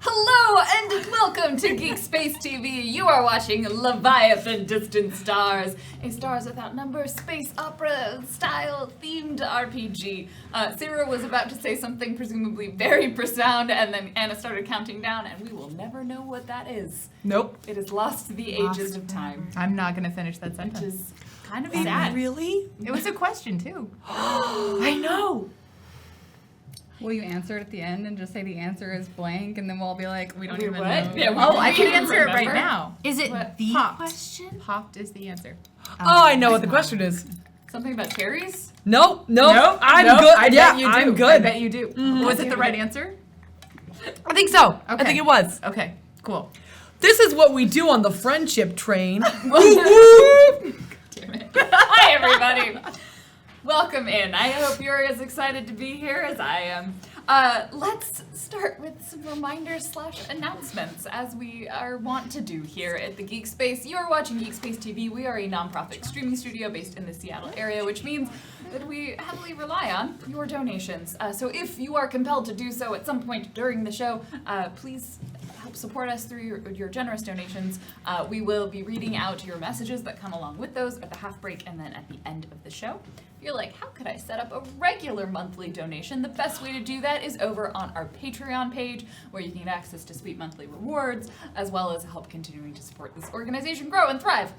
Hello and welcome to GeekSpaceTV. You are watching Leviathan Distant Stars, a Stars Without Number space opera style themed RPG. Sarah was about to say something presumably very profound, and then Anna started counting down, and we will never know what that is. Nope. It is lost to the ages of time. I'm not gonna finish that sentence. Which is kind of sad. Really? It was a question too. I know. Will you answer it at the end and just say the answer is blank, and then we'll all be like, we don't even what? know? Yeah, Oh, I can we answer it right remember. now. Is it What? the Popped. question? Popped is the answer. Oh, I know what the question is. Something about cherries? Nope. I'm Nope, good. I yeah, bet you do. I'm I good. bet you do. Was it the right answer? I think so. I Okay. think it was. Okay, cool. This is what we do on the friendship train. Damn it. Hi, everybody. Welcome in. I hope you're as excited to be here as I am. Let's start with some reminders/announcements, as we are wont to do here at the Geek Space. You are watching GeekSpaceTV. We are a nonprofit streaming studio based in the Seattle area, which means that we heavily rely on your donations. So if you are compelled to do so at some point during the show, please help support us through your generous donations. We will be reading out your messages that come along with those at the half break and then at the end of the show. If you're like, how could I set up a regular monthly donation? The best way to do that is over on our Patreon page, where you can get access to sweet monthly rewards, as well as help continuing to support this organization grow and thrive.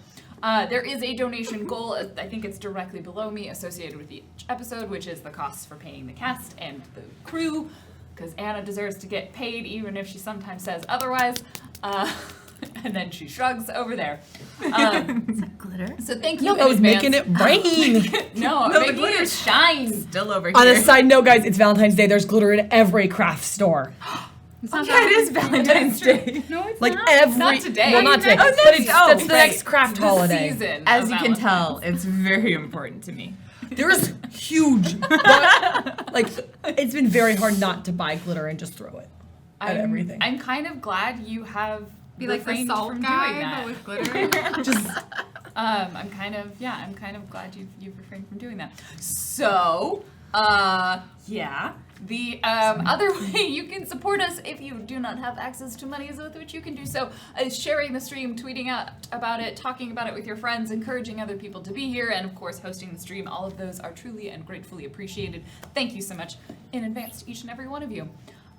There is a donation goal, I think it's directly below me, associated with each episode, which is the costs for paying the cast and the crew, because Anna deserves to get paid even if she sometimes says otherwise. And then she shrugs over there. Glitter? So thank you. No, in I was advance. making it rain. No, the making glitter it shine. Still over here. On a side note, guys, it's Valentine's Day. There's glitter in every craft store. It's not Yeah, it is Valentine's Day. No, it's Like not. every. Not today. Well, not today. Oh, but next- it's, oh, that's the right. next craft The holiday. season As of you can tell, Valentine's. it's very important to me. There's huge. But, like, it's been very hard not to buy glitter and just throw it at everything. I'm kind of glad you have Be like the refrained salt from guy, doing that. but with glitter. Just I'm kind of glad you've refrained from doing that. So, the other way you can support us if you do not have access to money with which you can do so is sharing the stream, tweeting out about it, talking about it with your friends, encouraging other people to be here, and of course hosting the stream. All of those are truly and gratefully appreciated. Thank you so much in advance to each and every one of you.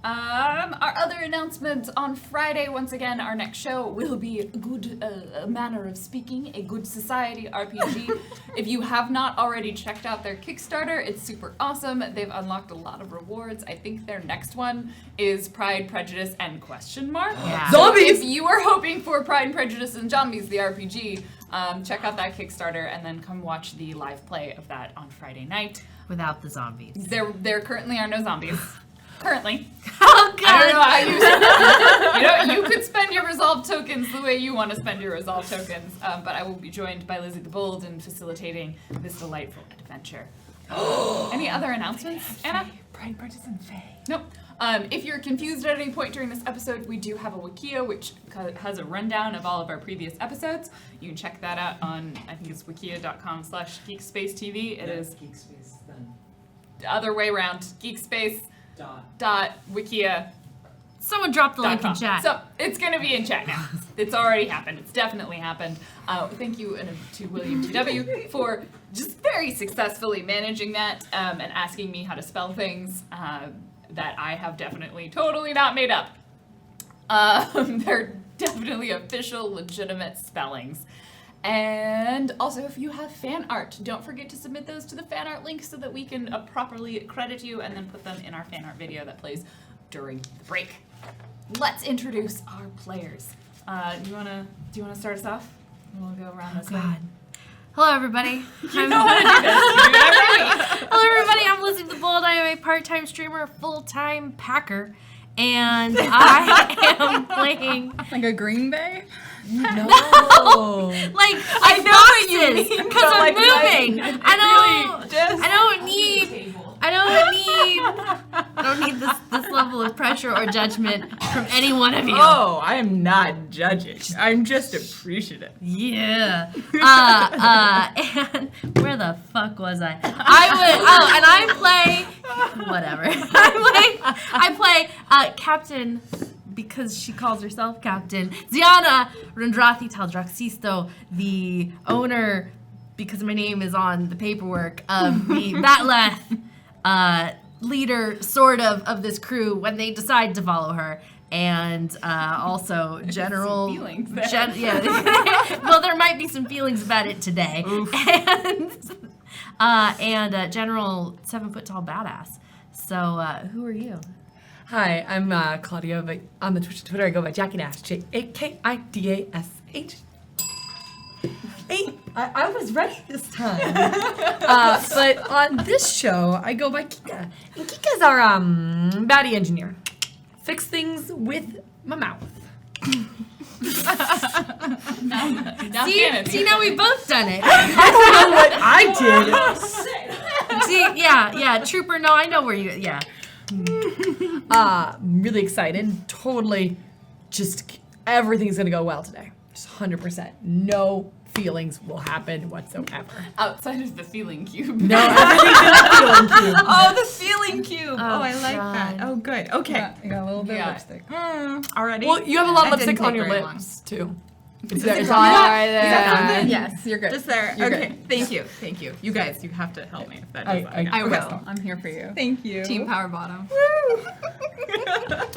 Our other announcements on Friday, once again, our next show will be a good manner of speaking, a good society RPG. If you have not already checked out their Kickstarter, it's super awesome. They've unlocked a lot of rewards. I think their next one is Pride, Prejudice, and question mark. Yeah. So Zombies! if you are hoping for Pride and Prejudice and Zombies, the RPG, check out that Kickstarter and then come watch the live play of that on Friday night. Without the zombies. There currently are no zombies. Currently. Oh, I don't know God. how you could spend your resolve tokens the way you want to spend your resolve tokens, but I will be joined by Lizzie the Bold in facilitating this delightful adventure. Any other announcements, Anna? Pride, Prejudice, and Faye. Nope. If you're confused at any point during this episode, we do have a Wikia, which has a rundown of all of our previous episodes. You can check that out on, I think it's wikia.com/GeekSpaceTV. It is GeekSpace then. the other way around, geekspace.wikia.com. Someone dropped the link in chat. So it's going to be in chat now. It's already happened. It's definitely happened. Thank you to William TW for just very successfully managing that and asking me how to spell things that I have definitely totally not made up. They're definitely official, legitimate spellings. And also, if you have fan art, don't forget to submit those to the fan art link so that we can properly credit you and then put them in our fan art video that plays during the break. Let's introduce our players. Do you wanna start us off? We'll go around this way. Hello, everybody. You know how to do this. You do that right. Hello, everybody. I'm Lizzie the Bold. I am a part-time streamer, full-time packer, and I am playing Like a Green Bay? no. like I know what you mean, because but, I'm like, moving. I don't need this level of pressure or judgment from any one of you. Oh, I am not judging. I'm just appreciative. Yeah. And where the fuck was I? I play whatever. I play Captain because she calls herself Captain Ziana Rendrathi Taldraxisto, the owner, because my name is on the paperwork, of the Batleth, leader, sort of this crew when they decide to follow her. And also General... feelings there. Well, there might be some feelings about it today. And General 7-foot-tall badass. So, who are you? Hi, I'm Claudia, but on the Twitter I go by Jackie Nash, Jakidash. Hey, I was ready this time. But on this show, I go by Kika. And Kika's our baddie engineer. Fix things with my mouth. See, now we both done it. I don't know what I did. See, yeah, Trooper, no, I know where you, yeah. Really excited. Totally, just everything's gonna go well today. Just 100%. No feelings will happen whatsoever. Outside of the feeling cube. No, everything's in the feeling cube. Oh, the feeling cube. Oh, I like God. that. Oh, good. Okay. You got a little bit Yeah. of lipstick. Already. Well, you have a lot of That didn't lipstick on take your very lips too. It's it it's wrong? all Yeah. right Is that something? Yes, you're good. Just there. You're okay. good. Thank you. Thank you. You guys, you have to help me if that does I that. will. I'm here for you. Thank you. Team Power Bottom.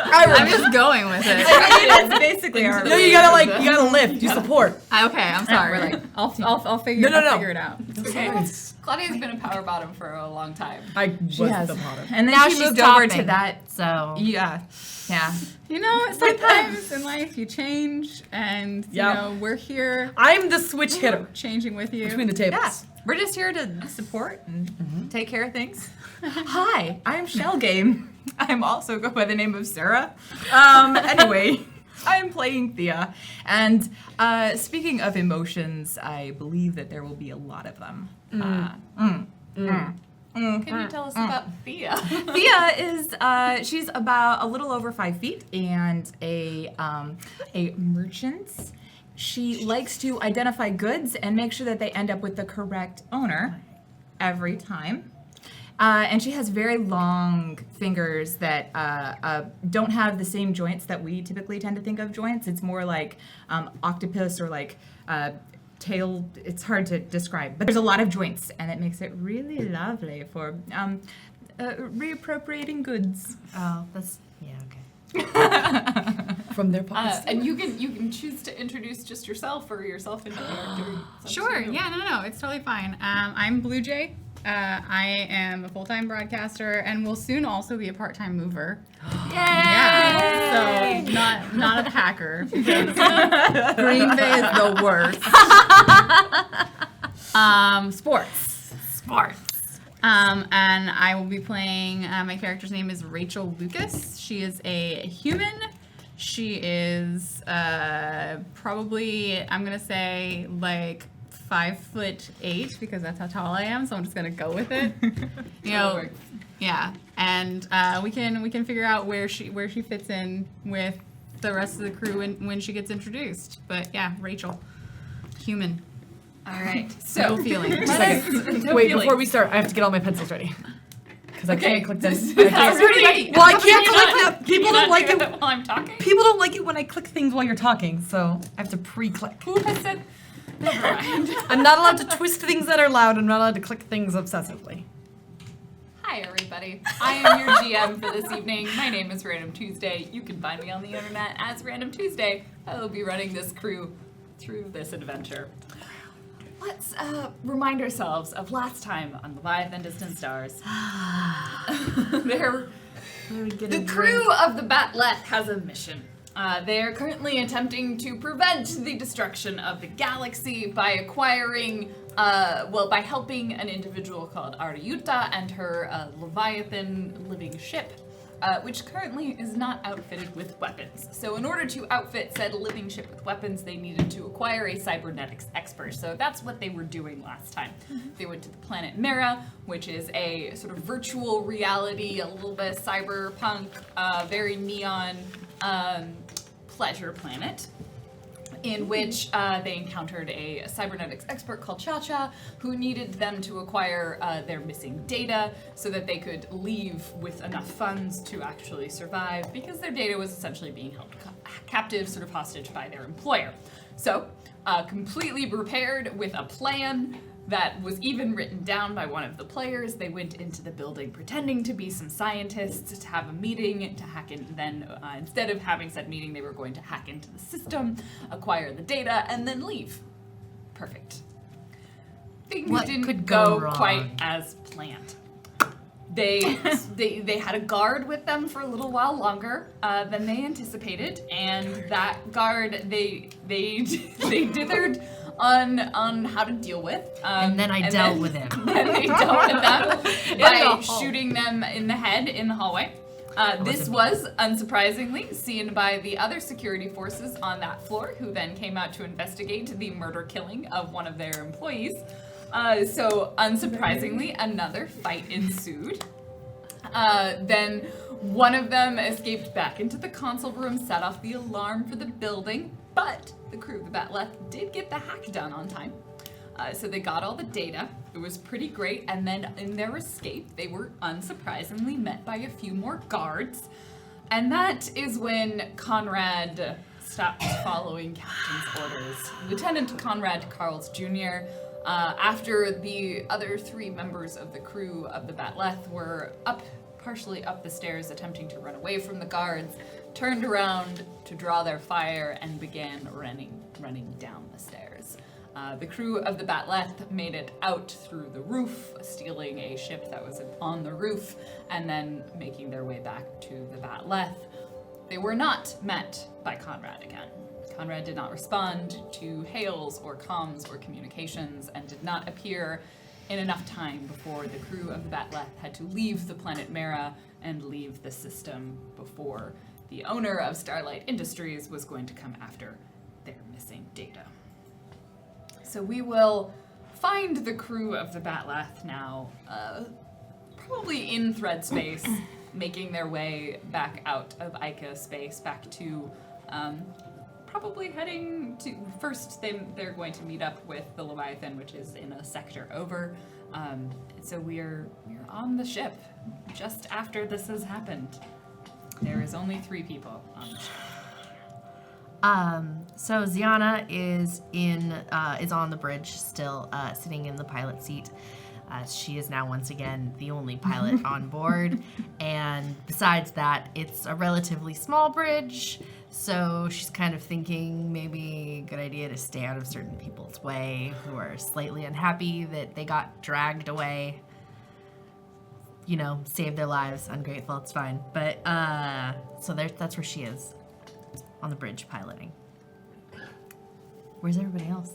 I'm I'm just going with it. That's basically our. No, you gotta lift. You support. Okay, I'm sorry. I'll figure. No. I'll figure it out. Okay. Claudia's been a power bottom for a long time. I was the bottom. And then Now she she's moved over topping. to that. So, Yeah. Yeah. You know, sometimes in life you change, and you Yep. know we're here I'm the switch hitter changing with you. between the Yeah. tables. We're just here to support and take care of things. Hi, I'm Shell Game. I'm also go by the name of Sarah. Anyway, I'm playing Thea. And speaking of emotions, I believe that there will be a lot of them. Can you tell us about Thea? Thea is she's about a little over 5 feet and a merchant. She likes to identify goods and make sure that they end up with the correct owner every time. And she has very long fingers that don't have the same joints that we typically tend to think of joints. It's more like octopus or like tail. It's hard to describe, but there's a lot of joints, and it makes it really lovely for reappropriating goods. oh, that's, yeah, okay. From their pockets. And you can choose to introduce just yourself or yourself into character. It's up to Sure. you. Yeah. No. It's totally fine. I'm Blue Jay. I am a full-time broadcaster and will soon also be a part-time mover. Yeah. So not a hacker. Because Green Bay is the worst. Sports. And I will be playing. My character's name is Rachel Lucas. She is a human. She is probably, I'm gonna say, like 5'8" because that's how tall I am. So I'm just gonna go with it. You know, yeah. And we can figure out where she fits in with the rest of the crew when she gets introduced. But yeah, Rachel, human. All right. No So feelings. Wait, before we start, I have to get all my pencils ready. Because I can't click this. That's already ready. Well, I can't click them. People don't like it. while I'm talking. People don't like it when I click things while you're talking, so I have to pre-click. Who has said? Never mind. I'm not allowed to twist things that are loud. I'm not allowed to click things obsessively. Hi, everybody. I am your GM for this evening. My name is Random Tuesday. You can find me on the internet as Random Tuesday. I will be running this crew through this adventure. Let's remind ourselves of last time on Leviathan Distant Stars. The crew of the Batleth has a mission. They are currently attempting to prevent the destruction of the galaxy by acquiring, by helping an individual called Ariuta and her Leviathan living ship, which currently is not outfitted with weapons. So in order to outfit said living ship with weapons, they needed to acquire a cybernetics expert. So that's what they were doing last time. They went to the planet Mera, which is a sort of virtual reality, a little bit cyberpunk, very neon pleasure planet. in which they encountered a cybernetics expert called Cha-Cha, who needed them to acquire their missing data so that they could leave with enough funds to actually survive, because their data was essentially being held captive, sort of hostage by their employer. So, completely prepared with a plan that was even written down by one of the players, they went into the building pretending to be some scientists to have a meeting to hack in. Then, instead of having said meeting, they were going to hack into the system, acquire the data, and then leave. Perfect. Things What didn't could go go wrong? quite as planned. They had a guard with them for a little while longer than they anticipated, and that guard they dithered on how to deal with. And then I dealt with him. Then they dealt with them by shooting them in the head in the hallway. This was, unsurprisingly, seen by the other security forces on that floor, who then came out to investigate the murder killing of one of their employees. So, unsurprisingly, another fight ensued. Then one of them escaped back into the console room, set off the alarm for the building, but the crew of the Batleth did get the hack done on time. So they got all the data. It was pretty great, and then in their escape, they were unsurprisingly met by a few more guards. And that is when Conrad stopped following Captain's orders. Lieutenant Conrad Carls Jr., after the other 3 members of the crew of the Batleth were partially up the stairs attempting to run away from the guards, turned around to draw their fire and began running down the stairs. The crew of the Batleth made it out through the roof, stealing a ship that was on the roof, and then making their way back to the Batleth. They were not met by Conrad again. Conrad did not respond to hails or comms or communications, and did not appear in enough time before the crew of the Batleth had to leave the planet Mara and leave the system before the owner of Starlight Industries was going to come after their missing data. So we will find the crew of the Batleth now, probably in thread space, making their way back out of Ica space, back to probably heading to, first they're going to meet up with the Leviathan, which is in a sector over. So we're on the ship just after this has happened. There is only 3 people on the ship. So Ziana is on the bridge still, sitting in the pilot seat. She is now once again the only pilot on board, and besides that, it's a relatively small bridge, so she's kind of thinking maybe a good idea to stay out of certain people's way who are slightly unhappy that they got dragged away. You know, save their lives, ungrateful, it's fine. But, so that's where she is, on the bridge piloting. Where's everybody else?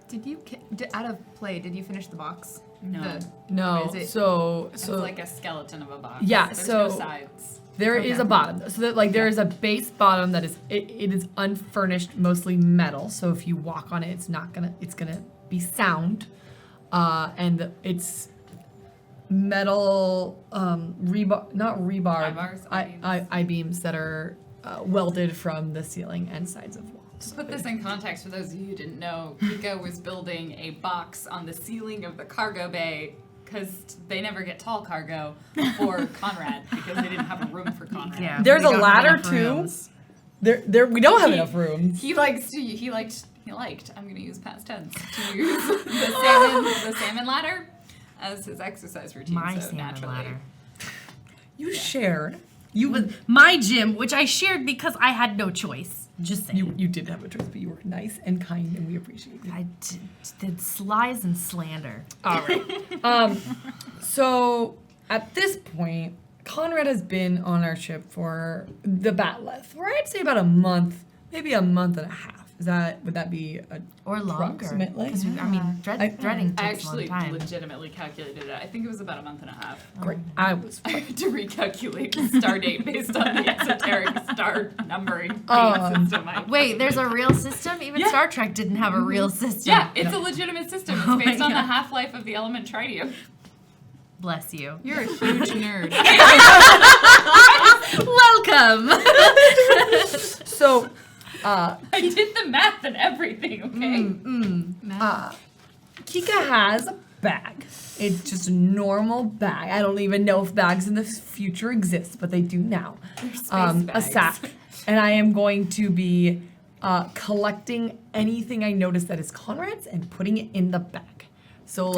Did you, out of play, did you finish the box? No. No, Is it- so It's like a skeleton of a box. Yeah, There's so- no sides. there is a bottom. So that there is a base bottom that is it is unfurnished, mostly metal. So if you walk on it, it's gonna be sound, and it's metal I-bars, I-beams that are welded from the ceiling and sides of walls. To put this in context for those of you who didn't know, Kika was building a box on the ceiling of the cargo bay because they never get tall cargo for Conrad because they didn't have a room for Conrad. Yeah. There's we a don't have ladder enough too. rooms. There we don't have enough rooms. He liked, I'm going to use past tense, to use the salmon ladder as his exercise routine. My so salmon naturally. ladder. You shared. With my gym, which I shared because I had no choice. Just saying. You did have a choice, but you were nice and kind, and we appreciate you. I did lies and slander. All right. So at this point, Conrad has been on our ship for the Batleth for I'd say about a month, maybe a month and a half. Would that be Or longer. approximately? 'Cause I mean, threading I takes a actually long time. legitimately calculated it. I think it was about a month and a half. Great. I was. I had to recalculate the star date based on the esoteric star numbering system. Wait, there's a real system? Even Yeah. Star Trek didn't have a real system. Yeah, it's a legitimate system. It's Oh my based on the God. half-life of the element tritium. Bless you. You're a huge nerd. Welcome! So I did the math and everything, okay? Kika has a bag. It's just a normal bag. I don't even know if bags in the future exist, but they do now. A bags. sack. And I am going to be collecting anything I notice that is Conrad's and putting it in the bag. So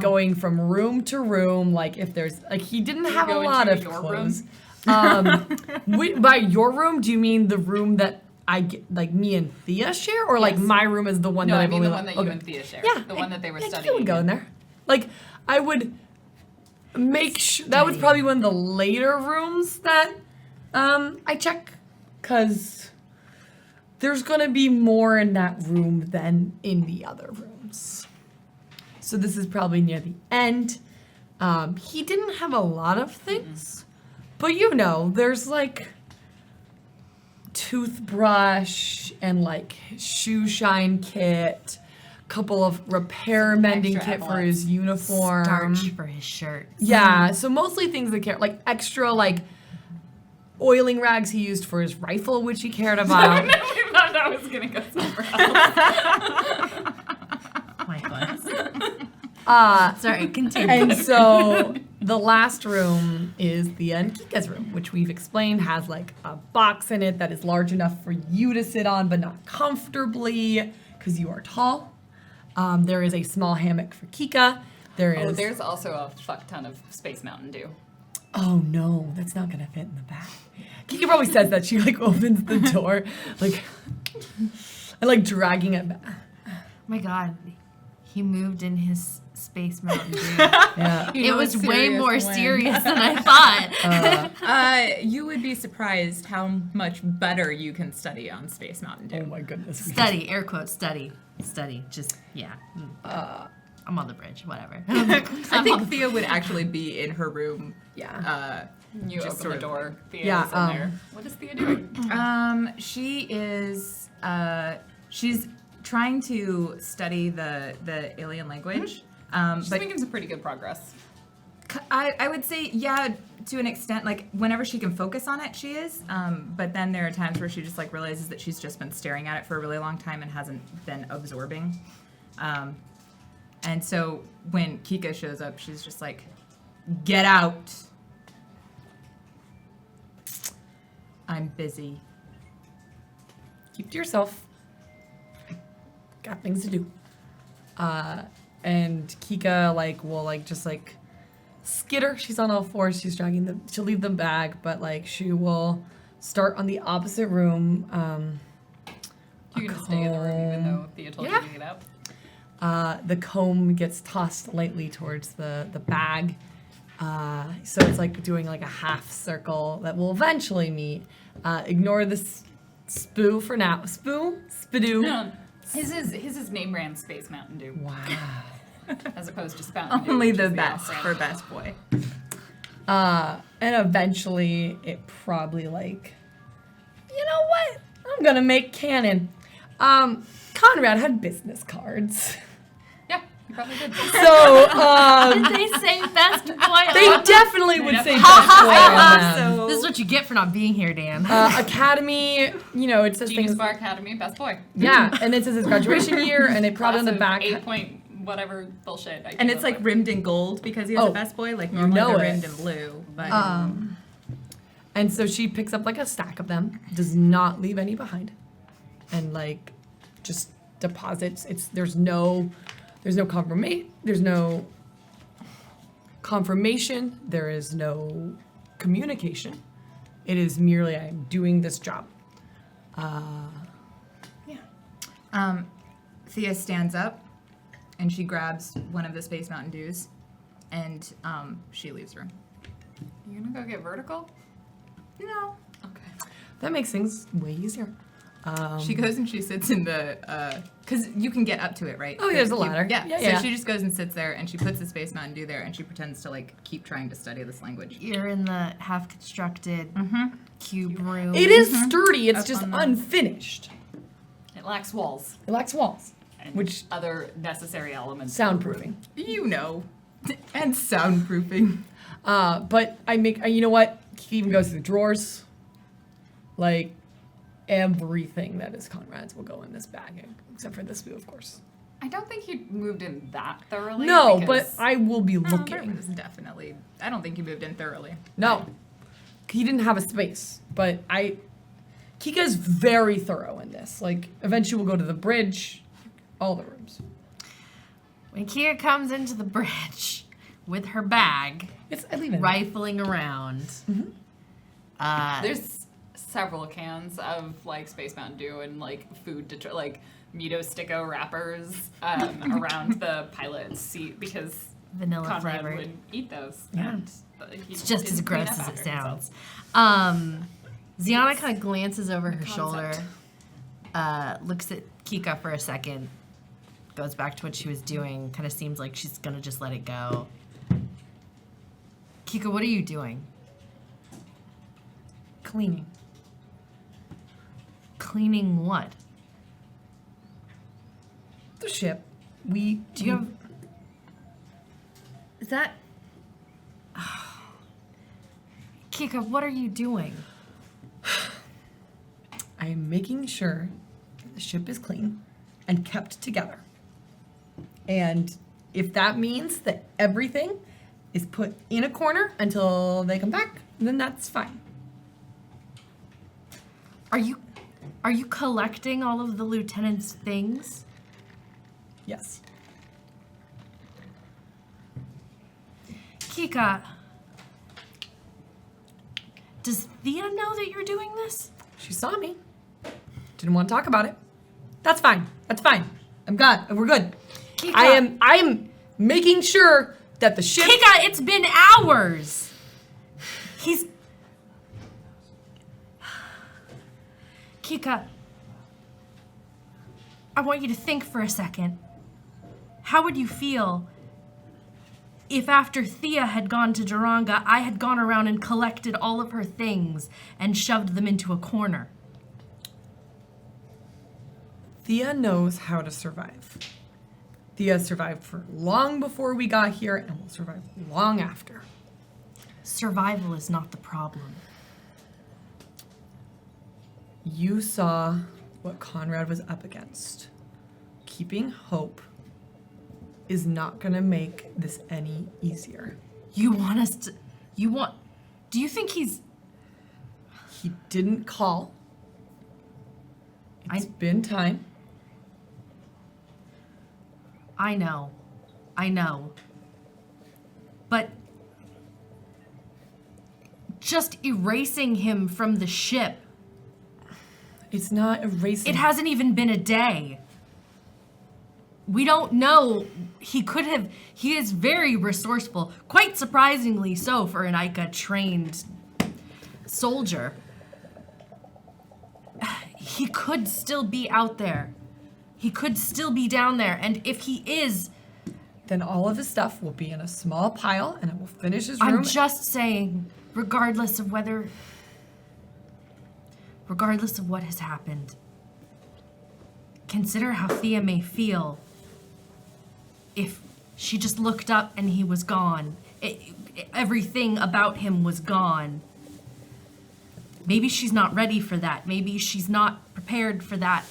going from room to room, like if there's like he didn't have a go lot into of your clothes. By your room, do you mean the room that I get, like me and Thea share, or like Yes. my room is the one No, that I I've mean only the one that you okay. and Thea share. Yeah, The one that they were yeah, studying. Kika would go in there. Like I would make sure that was probably one of the later rooms that I check, because there's gonna be more in that room than in the other rooms. So this is probably near the end. He didn't have a lot of things, but there's like toothbrush and like shoe shine kit, couple of repair mending extra kit for epaulets. his uniform. Starch for his shirt. Yeah, so mostly things that care, like extra like oiling rags he used for his rifle, which he cared about. We thought that was gonna go somewhere else. My God. Sorry, continue. And so the last room is the Kika's room, which we've explained has like a box in it that is large enough for you to sit on, but not comfortably because you are tall. There is a small hammock for Kika. Oh, there's also a fuck ton of Space Mountain Dew. Oh no, that's not gonna fit in the bag. Kika probably says that. She like opens the door, like, and like dragging it back. My God, he moved in his Space Mountain Dew. Yeah. It was way more serious than I thought. You would be surprised how much better you can study on Space Mountain Dew. Oh my goodness. Study, air quotes, study. Just, yeah. I'm on the bridge, whatever. I think Thea would actually be in her room. Yeah. You Just open sort the of door. Thea's Yeah, in there. What is Thea doing? She is. She's trying to study the alien language. She's But making some pretty good progress. I would say, yeah, to an extent, like whenever she can focus on it, she is. But then there are times where she just like realizes that she's just been staring at it for a really long time and hasn't been absorbing. And so when Kika shows up, she's just like, "Get out. I'm busy." Keep to yourself. Got things to do. And Kika will just skitter. She's on all fours. She's dragging them. She'll leave the bag, but she will start on the opposite room. You can stay in the room even though Thea told you to get out. The comb gets tossed lightly towards the bag. So it's like doing a half circle that will eventually meet. Ignore the spoo for now. Spidoo. No, his is name brand Space Mountain Dew, Wow. as opposed to Spountain Dew. Only which the is best off-brand. for best boy. And eventually it probably you know what? I'm gonna make canon. Conrad had business cards. Yeah, you probably did. So, Did they say best boy? they definitely would say best boy on them. This is what you get for not being here, Dan. Academy, it says Genius things. Bar Academy, best boy. Yeah, and it says his graduation year, and they probably on the back. 8 point whatever bullshit. I And came it's up with. rimmed in gold because he has Oh, a best boy. Like normally know they're it. rimmed in blue. But And so she picks up a stack of them, does not leave any behind, and just deposits. There's no confirmation. There's no confirmation. There is no communication. It is merely I'm doing this job. Thea stands up and she grabs one of the Space Mountain Dews and she leaves the room. You gonna go get vertical? No. Okay. That makes things way easier. She goes and she sits in the, because you can get up to it, right? Oh, there's a ladder. Yeah. Yeah. So she just goes and sits there and she puts the Space Mountain Dew there and she pretends to keep trying to study this language. You're in the half-constructed cube room. It is sturdy. It's Up just on the- unfinished. It lacks walls. It lacks walls, And which other necessary elements. soundproofing. You know. And soundproofing. But I make, you know what? He even goes to the drawers. everything that is Conrad's will go in this bag, except for this food, of course. I don't think you moved in that thoroughly. No, because- but I will be There looking. was definitely. I don't think you moved in thoroughly. No. He didn't have a space, but Kika's very thorough in this. Like, eventually we'll go to the bridge, all the rooms. When Kia comes into the bridge with her bag, I leave it. rifling around, There's several cans of like Space Mountain Dew and like food to like Mito Sticko wrappers around the pilot's seat because vanilla Conrad flavored. would eat those. Yeah. And, he It's just as didn't clean gross up as it after himself. sounds. Ziana kind of glances over her shoulder, concept. looks at Kika for a second, goes back to what she was doing, kind of seems like she's gonna just let it go. Kika, what are you doing? Cleaning. Cleaning what? The ship. Do Do you have... Is that... Kika, what are you doing? I am making sure that the ship is clean and kept together. And if that means that everything is put in a corner until they come back, then that's fine. Are you collecting all of the lieutenant's things? Yes. Kika, does Thea know that you're doing this? She saw me. Didn't want to talk about it. That's fine. That's fine. I'm good. We're good. Kika, I am making sure that the ship. Kika, it's been hours. Kika, I want you to think for a second. How would you feel if after Thea had gone to Duranga, I had gone around and collected all of her things and shoved them into a corner? Thea knows how to survive. Thea survived for long before we got here and will survive long after. Survival is not the problem. You saw what Conrad was up against. Keeping hope is not gonna make this any easier. You want us to... Do you think he's... He didn't call. It's been time. I know. But just erasing him from the ship, It's not erasing. it hasn't even been a day. We don't know. He is very resourceful, quite surprisingly so for an Ica trained soldier. He could still be out there. He could still be down there, and if he is, Then all of his stuff will be in a small pile and it will finish his room. I'm just saying, regardless of what has happened, consider how Thea may feel if she just looked up and he was gone. Everything about him was gone. Maybe she's not ready for that. Maybe she's not prepared for that.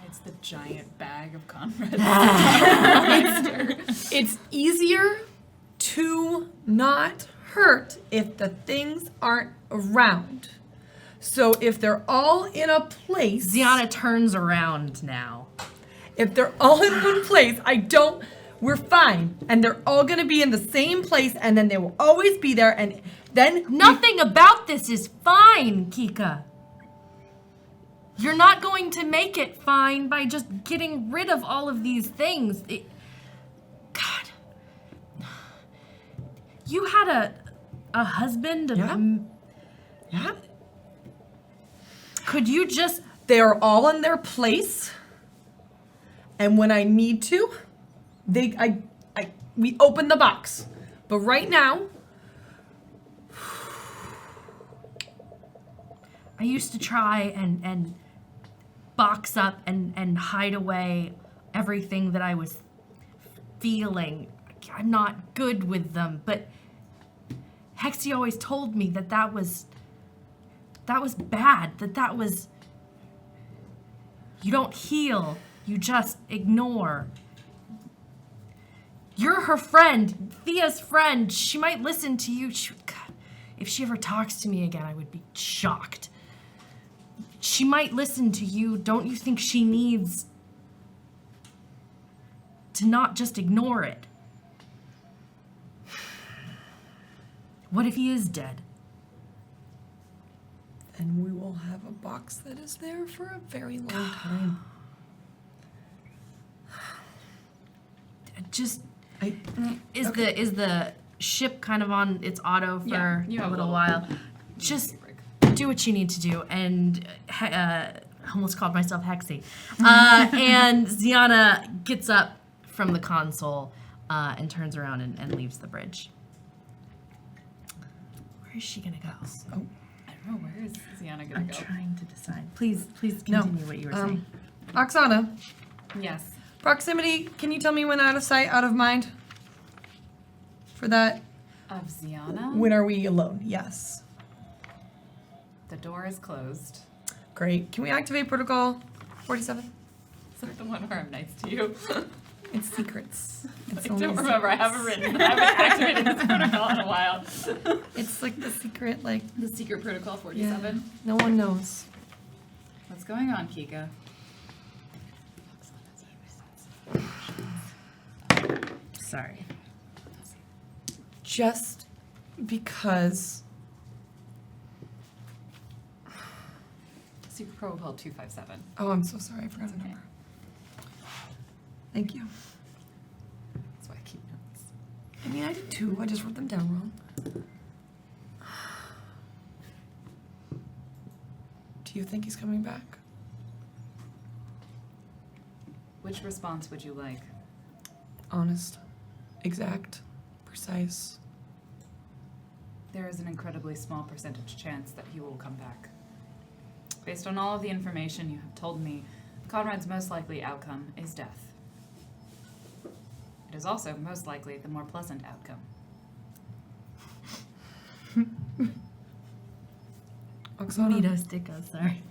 It's the giant bag of Conrad. It's easier to not hurt if the things aren't around. So if they're all in a place, Ziana turns around now. if they're all in one place, we're fine. And they're all gonna be in the same place and then they will always be there and then Nothing about this is fine, Kika. You're not going to make it fine by just getting rid of all of these things. God. You had a husband? Yeah. Could you just... They are all in their place. And when I need to, we open the box. But right now, I used to try and box up and hide away everything that I was feeling. I'm not good with them, but Hexie always told me that that was bad, that was... You don't heal, you just ignore. You're her friend, Thea's friend. She might listen to you. God, if she ever talks to me again, I would be shocked. She might listen to you. Don't you think she needs to not just ignore it? What if he is dead? And we will have a box that is there for a very long time. Just I, is the ship kind of on its auto for Yeah, you a have a little little- while? Just do what you need to do, and almost called myself Hexy. And Ziana gets up from the console and turns around and leaves the bridge. Where is she gonna go? oh, I don't know, where is Ziana gonna I'm go? trying to decide. Please No. continue what you were saying. Oksana, Yes. proximity, can you tell me when out of sight, out of mind? For that, Of Ziana? when are we alone? Yes. The door is closed. Great. Can we activate protocol 47? Is that the one where I'm nice to you? It's secrets. It's I only don't remember. I haven't written. I haven't activated this protocol in a while. It's like the secret, like, The secret protocol 47. no one knows. What's going on, Kika? Sorry. Just because Secret protocol 257. oh, I'm so sorry, I forgot That's the okay. number. Thank you. That's why I keep notes. I mean, I did too. I just wrote them down wrong. Do you think he's coming back? Which response would you like? Honest, exact, precise. There is an incredibly small percentage chance that he will come back. Based on all of the information you have told me, Conrad's most likely outcome is death. It is also most likely the more pleasant outcome. Oksana, Neato Sticko, sorry.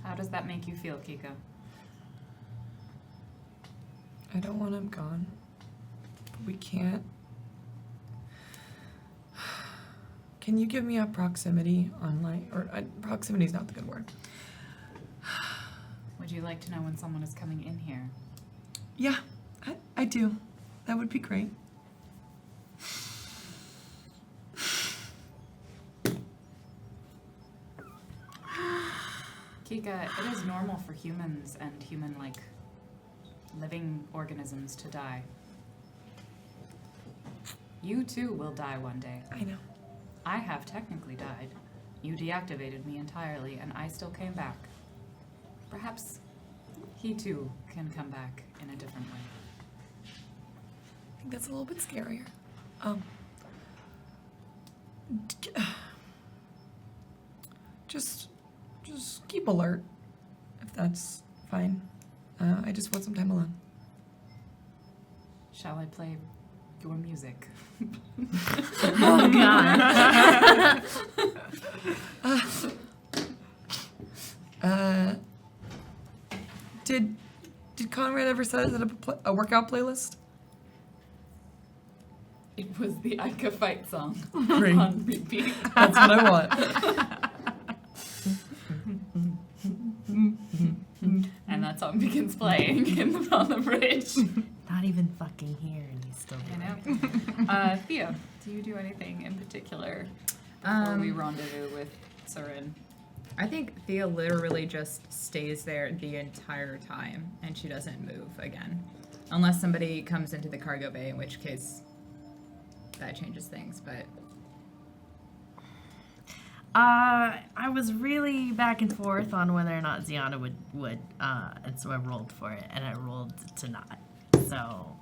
How does that make you feel, Kika? I don't want him gone, but we can't. Can you give me a proximity on proximity is not the good word. Would you like to know when someone is coming in here? Yeah, I do. That would be great. Kika, it is normal for humans and human-like living organisms to die. You too will die one day. I know. I have technically died. You deactivated me entirely, and I still came back. Perhaps he too can come back in a different way. I think that's a little bit scarier. Just keep alert, if that's fine. I just want some time alone. Shall I play your music? Oh god. Did Conrad ever set us up a workout playlist? It was the Ica fight song Great. on repeat. That's what I want. And that song begins playing on the bridge. Not even fucking here, and he's still I doing it. know. Thea, do you do anything in particular before we rendezvous with Surin? I think Thea literally just stays there the entire time, and she doesn't move again. Unless somebody comes into the cargo bay, in which case that changes things, but... I was really back and forth on whether or not Ziana would, and so I rolled for it, and I rolled to not. So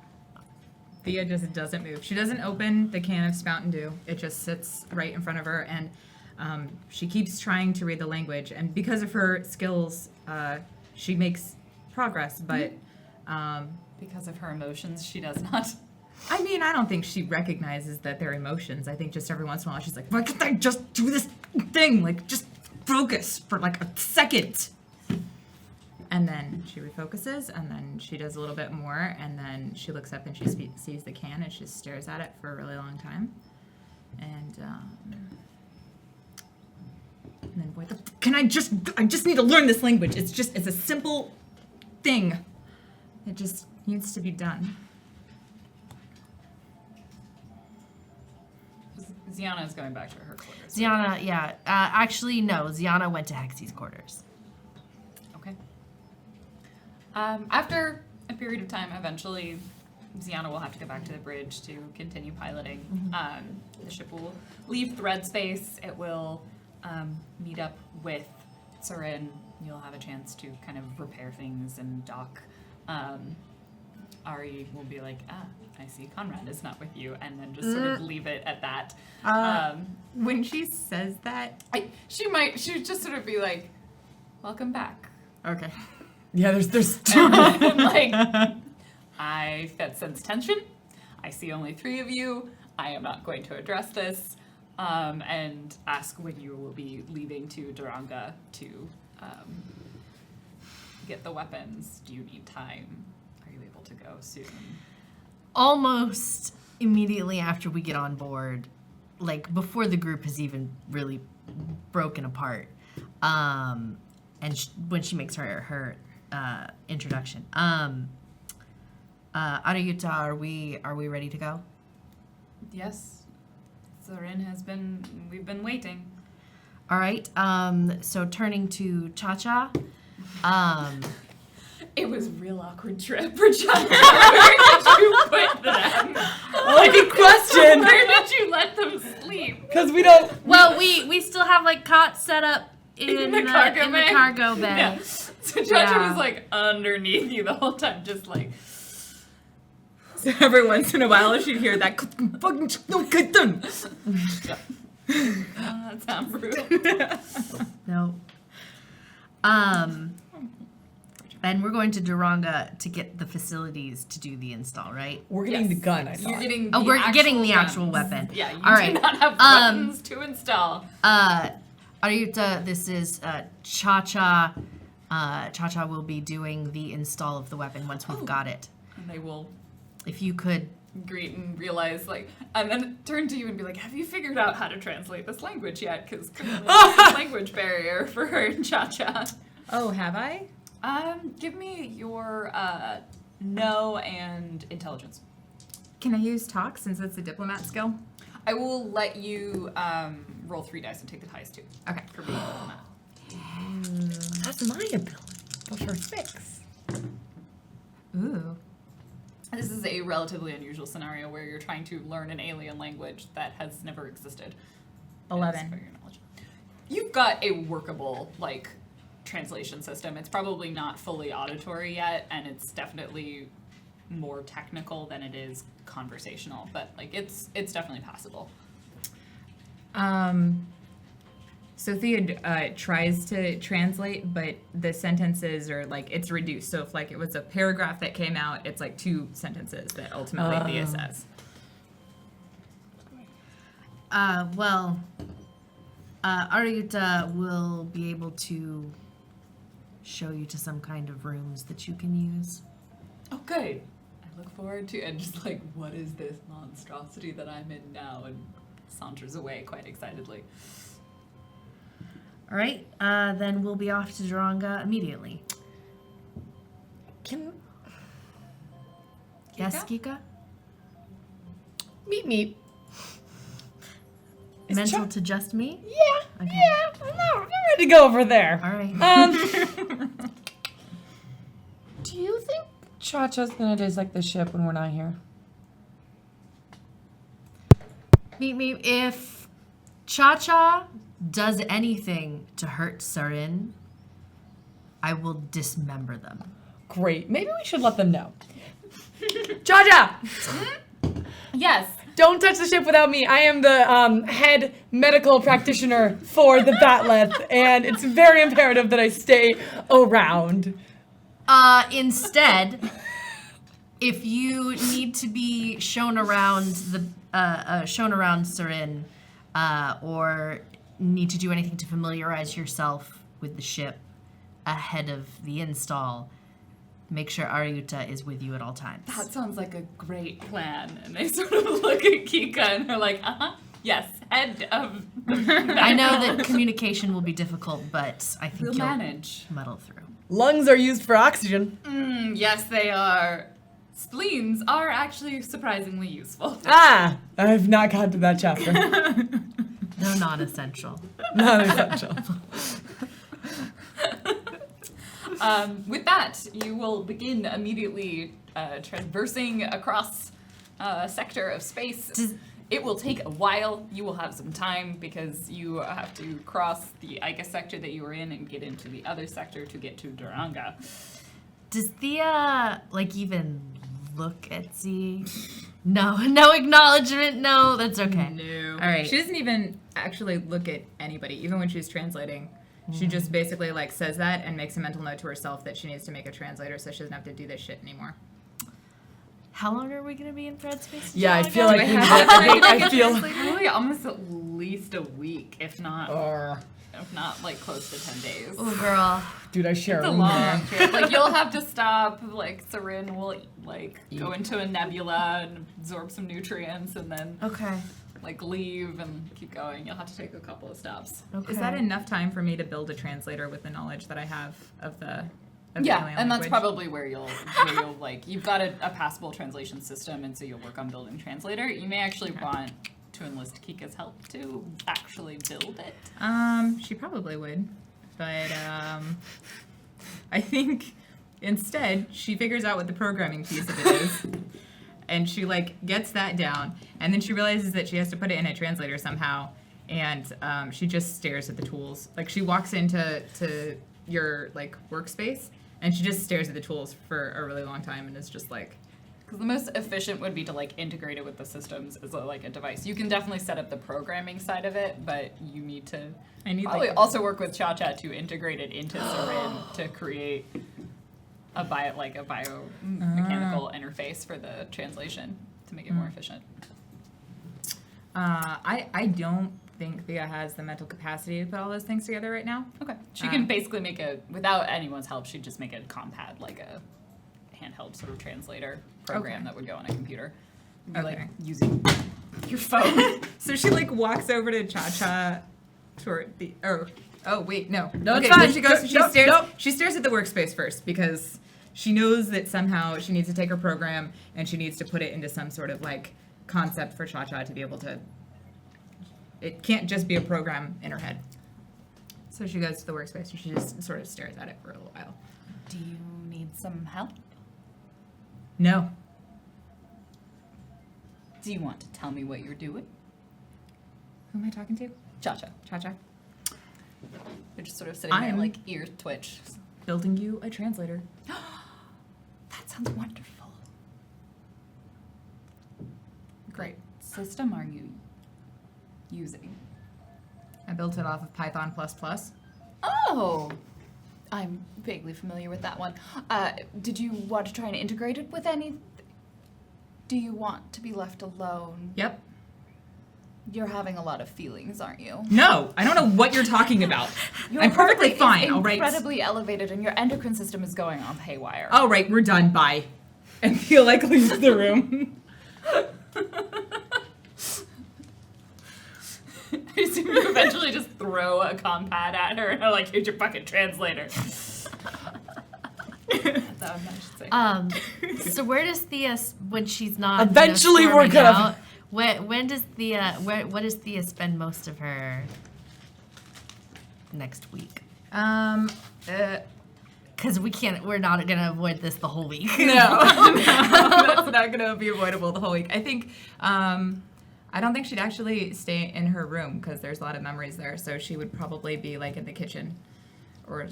Thea just doesn't move. She doesn't open the can of Mountain Dew. It just sits right in front of her, and she keeps trying to read the language. And because of her skills, she makes progress, but... Because of her emotions, she does not. I mean, I don't think she recognizes that they're emotions. I think just every once in a while she's like, why can't I just do this thing? Like, just focus for like a second. And then she refocuses, and then she does a little bit more, and then she looks up and she sees the can, and she stares at it for a really long time. And then what the can I just need to learn this language. It's a simple thing. It just needs to be done. Ziana is going back to her quarters. Ziana, yeah. Actually, no. Ziana went to Hexy's quarters. Okay. After a period of time, eventually, Ziana will have to go back to the bridge to continue piloting. The ship will leave thread space. It will meet up with Surin. You'll have a chance to kind of repair things and dock. Ari will be like, I see Conrad is not with you, and then just sort of leave it at that. When she says that, She would just sort of be like, welcome back. okay. Yeah, there's two. And like, I sense tension. I see only 3 of you. I am not going to address this. And ask when you will be leaving to Duranga to get the weapons. Do you need time? Are you able to go soon? Almost immediately after we get on board, like before the group has even really broken apart, and when she makes her introduction, Arayuta, are we ready to go? Yes. We've been waiting. All right. So turning to Cha-Cha. It was a real awkward trip for Cha-Cha. Where did you put them? Oh, good question. Where did you let them sleep? Because we don't. Well, we still have like cots set up in the cargo bay? the cargo bay. Yeah. So Cha-Cha was like underneath you the whole time, just like. So every once in a while she'd hear that fucking no good done. That sounds brutal. No. And we're going to Duranga to get the facilities to do the install, right? We're getting the gun, I You're thought. getting Oh, the we're getting the guns. actual weapon. Yeah, you All do right. not have buttons to install. Arayuta, this is Cha-Cha. Cha-Cha will be doing the install of the weapon once we've got it. And they will If you could... greet and realize, like, and then turn to you and be like, have you figured out how to translate this language yet? Because clearly there's a language barrier for her and Cha-Cha. Oh, have I? Give me your know and intelligence. Can I use talk since it's a diplomat skill? I will let you roll 3 dice and take the highest 2. Okay. For being a diplomat. That's my ability. Go for 6. Ooh. This is a relatively unusual scenario where you're trying to learn an alien language that has never existed. 11. For your knowledge. You've got a workable, like, translation system. It's probably not fully auditory yet, and it's definitely more technical than it is conversational, but, like, it's definitely passable. Sophia tries to translate, but the sentences are like, it's reduced. So if like it was a paragraph that came out, it's like 2 sentences that ultimately Thea says. Arayuta will be able to show you to some kind of rooms that you can use. Oh, good. I look forward to and just like, what is this monstrosity that I'm in now? And saunters away quite excitedly. All right, then we'll be off to Duranga immediately. Yes, Kika? Meet. Is Mental to just me? Yeah. Okay. Yeah. I'm ready to go over there. All right. Do you think Cha-Cha's gonna dissect the ship when we're not here? Meet me. If Cha-Cha does anything to hurt Surin, I will dismember them. Great. Maybe we should let them know. Cha-Cha! Yes. Don't touch the ship without me. I am the head medical practitioner for the Batleth, and it's very imperative that I stay around. Instead, if you need to be shown around Surin, or need to do anything to familiarize yourself with the ship ahead of the install, make sure Ariuta is with you at all times. That sounds like a great plan. And they sort of look at Kika and they're like, yes, head of the I know that communication will be difficult, but I think We'll you'll manage. muddle through. Lungs are used for oxygen. Yes, they are. Spleens are actually surprisingly useful. Ah, I've not gotten to that chapter. No, non-essential. Not essential. With that, you will begin immediately traversing across a sector of space. It will take a while. You will have some time because you have to cross the Ica sector that you were in and get into the other sector to get to Duranga. Does Thea, even look at Z? No acknowledgement, no, that's okay. No. All right. She doesn't even actually look at anybody, even when she's translating. She just basically says that and makes a mental note to herself that she needs to make a translator so she doesn't have to do this shit anymore. How long are we going to be in Fred space? Yeah, I feel Duranga? like I feel. Probably almost at least a week, if not close to 10 days. Oh, girl. Dude, I share It's a room long there. trip. You'll have to stop. Sarin will go into a nebula and absorb some nutrients, and then Okay. leave and keep going. You'll have to take a couple of stops. Okay. Is that enough time for me to build a translator with the knowledge that I have of the Yeah, alien and that's language? probably where you'll you've got a passable translation system, and so you'll work on building translator. You may actually want to enlist Kika's help to actually build it. She probably would, but I think instead she figures out what the programming piece of it is, and she gets that down, and then she realizes that she has to put it in a translator somehow, and she just stares at the tools. She walks into your workspace, and she just stares at the tools for a really long time, and is just Because the most efficient would be to integrate it with the systems as a device. You can definitely set up the programming side of it, but you need to probably also work with Cha-Cha to integrate it into Sarin to create a biomechanical interface for the translation to make it more efficient. I don't think Thea has the mental capacity to put all those things together right now. Okay. She can basically make without anyone's help, she'd just make a compad, a handheld sort of translator program that would go on a computer. It'd be using your phone. So she walks over to Cha-Cha toward the wait, no. No, it's okay, fine. So she goes Nope, stares nope. she stares at the workspace first because she knows that somehow she needs to take her program and she needs to put it into some sort of concept for Cha-Cha to be able to. It can't just be a program in her head. So she goes to the workspace and she just sort of stares at it for a little while. Do you need some help? No. Do you want to tell me what you're doing? Who am I talking to? Cha-Cha. Cha-Cha. They're just sort of sitting there, ears twitch. Building you a translator. That sounds wonderful. Great. System are you using? I built it off of Python++. Oh! I'm vaguely familiar with that one. Did you want to try and integrate it with any... Do you want to be left alone? Yep. You're having a lot of feelings, aren't you? No, I don't know what you're talking about. Your I'm perfectly heart rate fine, is all right? incredibly elevated, and your endocrine system is going on haywire. All right, we're done. Bye. And feel leaves the room. I assume you eventually just throw a compad at her and are here's your fucking translator. That's what I should say. So where does Thea, when she's not Eventually we're storming gonna- out, when does Thea, what does Thea spend most of her next week? Because we're not gonna avoid this the whole week. No, that's not going to be avoidable the whole week. I think, I don't think she'd actually stay in her room because there's a lot of memories there. So she would probably be in the kitchen, or,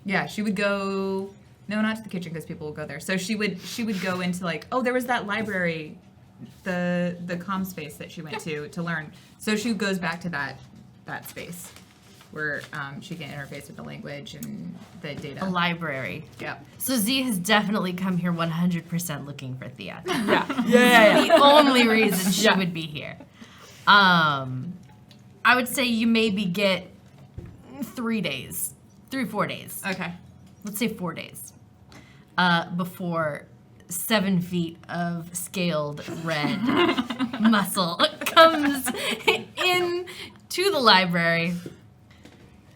yeah, she would go. No, not to the kitchen because people will go there. So she would go into there was that library, the comm space that she went to learn. So she goes back to that space where she can interface with the language and the data. A library. Yep. So Z has definitely come here 100% looking for Thea. Yeah. The only reason she would be here. I would say you maybe get 3 days, 4 days. Okay. Let's say 4 days before 7 feet of scaled red muscle comes in to the library,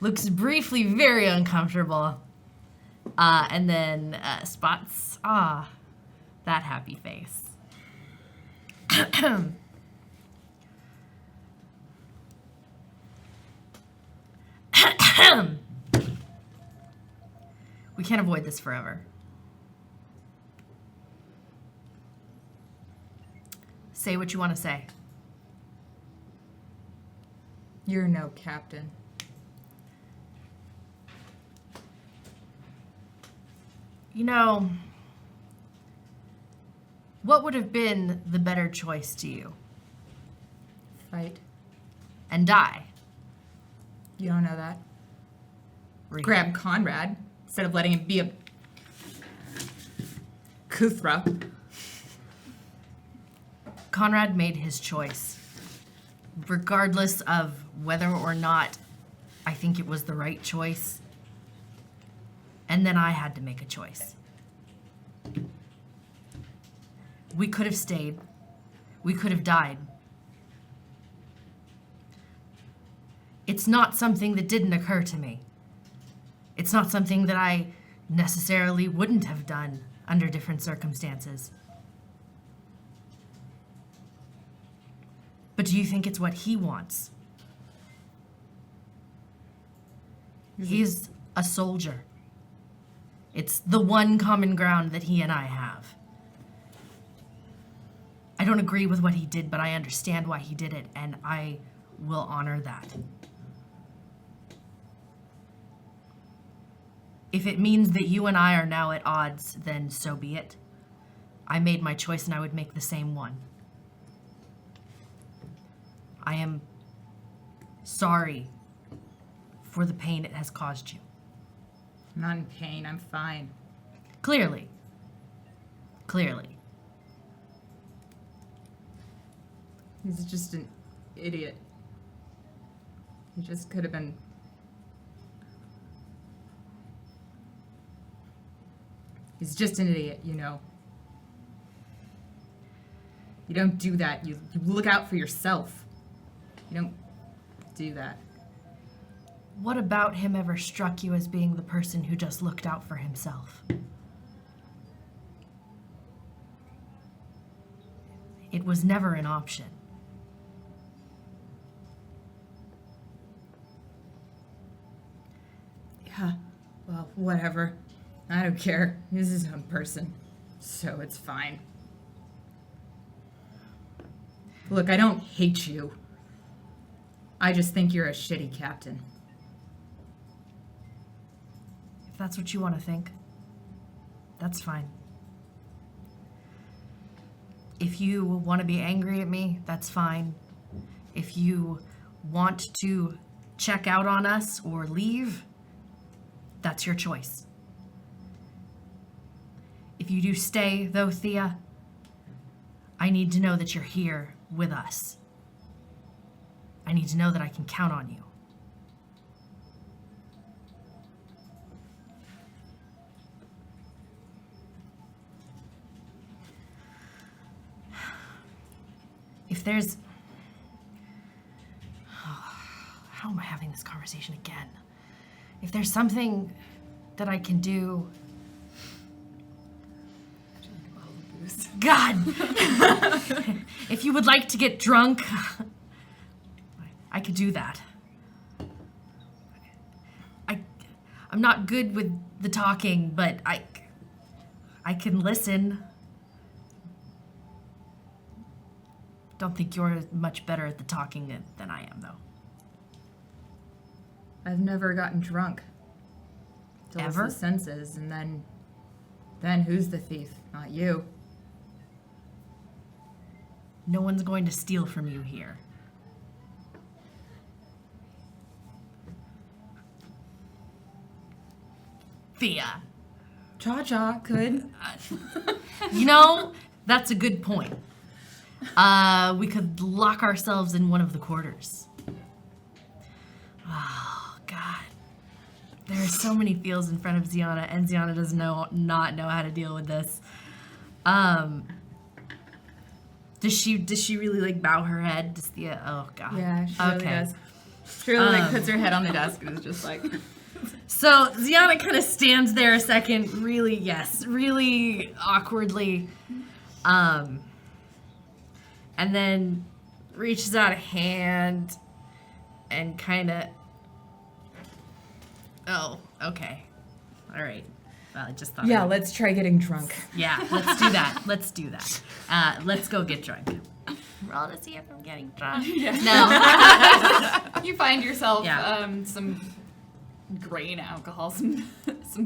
looks briefly very uncomfortable, and then spots that happy face. We can't avoid this forever. Say what you want to say. You're no captain. You know, what would have been the better choice to you? Fight. And die? You don't know that. Read. Grab Conrad instead of letting him be a Kuthra. Conrad made his choice. Regardless of whether or not I think it was the right choice. And then I had to make a choice. We could have stayed. We could have died. It's not something that didn't occur to me. It's not something that I necessarily wouldn't have done under different circumstances. But do you think it's what he wants? He's a soldier. It's the one common ground that he and I have. I don't agree with what he did, but I understand why he did it, and I will honor that. If it means that you and I are now at odds, then so be it. I made my choice and I would make the same one. I am sorry for the pain it has caused you. I'm not in pain. I'm fine. Clearly. He's just an idiot. He just could have been. He's just an idiot, you know. You don't do that. You look out for yourself. You don't do that. What about him ever struck you as being the person who just looked out for himself? It was never an option. Yeah, well, whatever. I don't care. He's his own person. So it's fine. Look, I don't hate you. I just think you're a shitty captain. If that's what you want to think, that's fine. If you want to be angry at me, that's fine. If you want to check out on us or leave, that's your choice. If you do stay, though, Thea, I need to know that you're here with us. I need to know that I can count on you. If there's... how am I having this conversation again? If there's something that I can do... God! If you would like to get drunk, I could do that. I'm not good with the talking, but I can listen. Don't think you're much better at the talking than I am, though. I've never gotten drunk. Dulls Ever? the senses, and then who's the thief? Not you. No one's going to steal from you here. Thea. Cha-Cha could. You know, that's a good point. We could lock ourselves in one of the quarters. Oh, God. There are so many feels in front of Ziana, and Ziana does not know how to deal with this. Does she really like bow her head? Does Thea? Oh God. Yeah, she really Okay. does. She really like puts her head on the desk and is just like. So Ziana kind of stands there a second, really awkwardly, and then reaches out a hand and kind of. Oh, okay, all right. Well, I just thought. Yeah, let's try getting drunk. Yeah, let's do that. Let's do that. Let's go get drunk. Roll to see if I'm getting drunk. No. You find yourself Yeah. some grain alcohol, some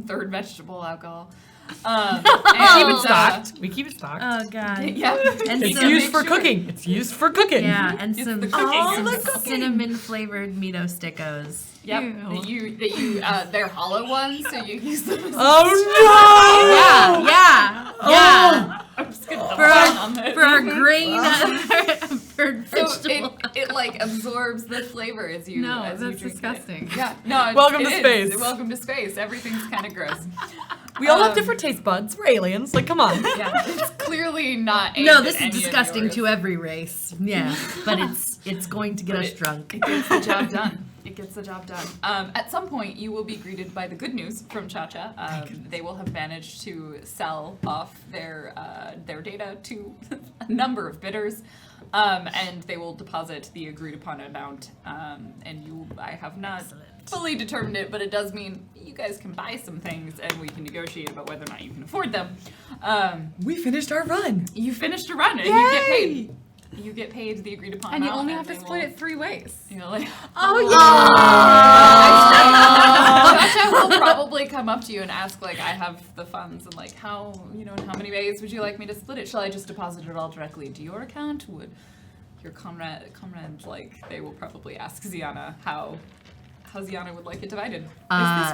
third vegetable alcohol. Keep And, it stocked. We keep it stocked. Oh God. yeah. And It's some, used for make sure- cooking. It's used for cooking. yeah, and some, the cooking. some cinnamon flavored Mito Stickos. Yep. That you they're hollow ones, so you use them as Oh Yeah. I'm just gonna For double on this. our grain for So vegetable. it like absorbs the flavor as you No, as you that's drink disgusting. It. Yeah, no. Welcome it to is. space. Welcome to space. Everything's kind of gross. no! We all have different taste buds. We're aliens. Like, come on. Yeah, it's clearly not. aimed No, at this any is of disgusting yours. to every race. Yeah, but it's going to get us it- drunk. It gets the job done. It gets the job done. At some point, you will be greeted by the good news from Cha-Cha. They will have managed to sell off their data to a number of bidders, and they will deposit the agreed upon amount. And I have not fully determined it, but it does mean you guys can buy some things, and we can negotiate about whether or not you can afford them. We finished our run. You finished a run, and you get paid. You get paid the agreed upon And you amount. only have to they split will- it 3 ways. You know, like. Oh, Sasha will probably come up to you and ask, like, I have the funds, and like, how many ways would you like me to split it? Shall I just deposit it all directly into your account? Would your comrade, like, they will probably ask Ziana how Ziana would like it divided. Is this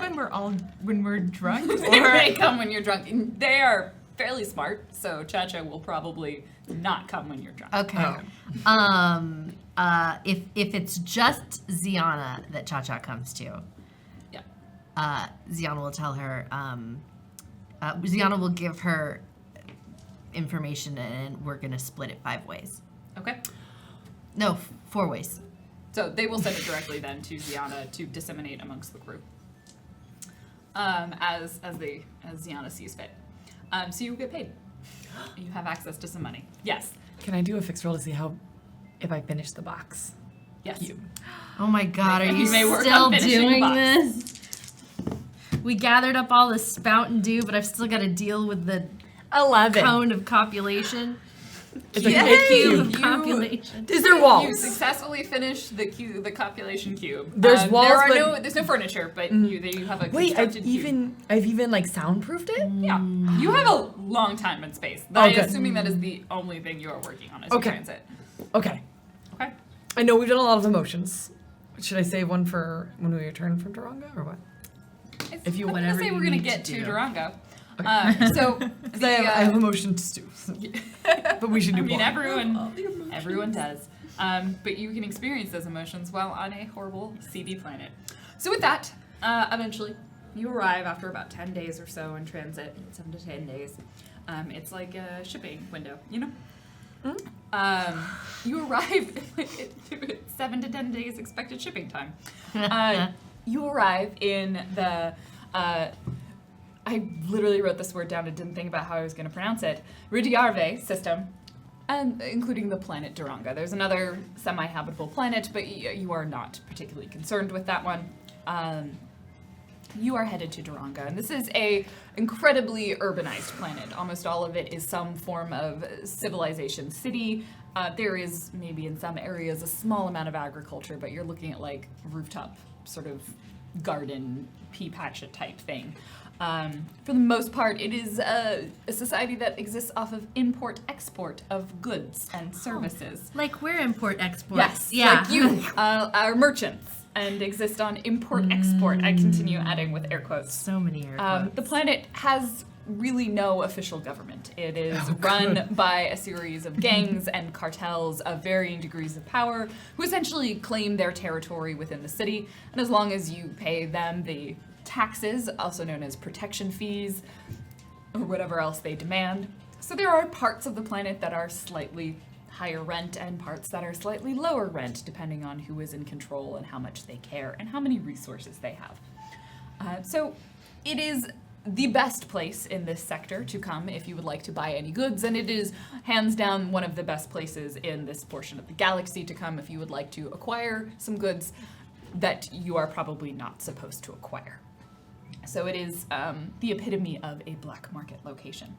when we're drunk? They come when you're drunk. And they are fairly smart, so Cha-Cha will probably not come when you're drunk. Okay. If it's just Ziana that Cha-Cha comes to, Yeah. Ziana will tell her. Ziana will give her information, and we're gonna split it 5 ways. Okay. No, 4 ways. So they will send it directly then to Ziana to disseminate amongst the crew. As Ziana sees fit. So you get paid. You have access to some money. Yes. Can I do a fixed roll to see if I finish the box? Yes. Oh my God, are You you may work still on finishing doing the box. this? We gathered up all the spout and dew, but I've still got to deal with the 11. cone of copulation. It's like Yay! a Cube of You- copulation. Is there You walls? successfully finished the copulation cube. There's walls, there's no furniture, but you have a Wait, I've constructed cube. even like soundproofed it. Yeah, you have a long time in space. Oh, I'm good. assuming that is the only thing you are working on as Okay. you transit. Okay. Okay. I know we've done a lot of emotions. Should I save one for when we return from Duranga or what? If you- I'm gonna whatever say you we're gonna need get to to do. Durango. Okay. So Because I have emotions too. So. But we should do I mean, one. everyone does. But you can experience those emotions while on a horrible CD planet. So with that, eventually, you arrive after about 10 days or so in transit, 7 to 10 days. It's like a shipping window, you know? You arrive at 7 to 10 days expected shipping time. You arrive in the... I literally wrote this word down and didn't think about how I was going to pronounce it. Rudiarve system, and including the planet Duranga. There's another semi-habitable planet, but you are not particularly concerned with that one. You are headed to Duranga, and this is a incredibly urbanized planet. Almost all of it is some form of civilization city. There is maybe in some areas a small amount of agriculture, but you're looking at like rooftop sort of garden pea patch type thing. For the most part, it is a society that exists off of import-export of goods and services. Like we're import export. Yes, Yeah. like you are merchants. and exist on import-export. I continue adding with air quotes. So many air quotes. The planet has really no official government. It is run by a series of gangs and cartels of varying degrees of power who essentially claim their territory within the city. And as long as you pay them the taxes, also known as protection fees, or whatever else they demand. So there are parts of the planet that are slightly higher rent and parts that are slightly lower rent, depending on who is in control and how much they care and how many resources they have. So it is the best place in this sector to come if you would like to buy any goods, and it is hands down one of the best places in this portion of the galaxy to come if you would like to acquire some goods that you are probably not supposed to acquire. So it is the epitome of a black market location.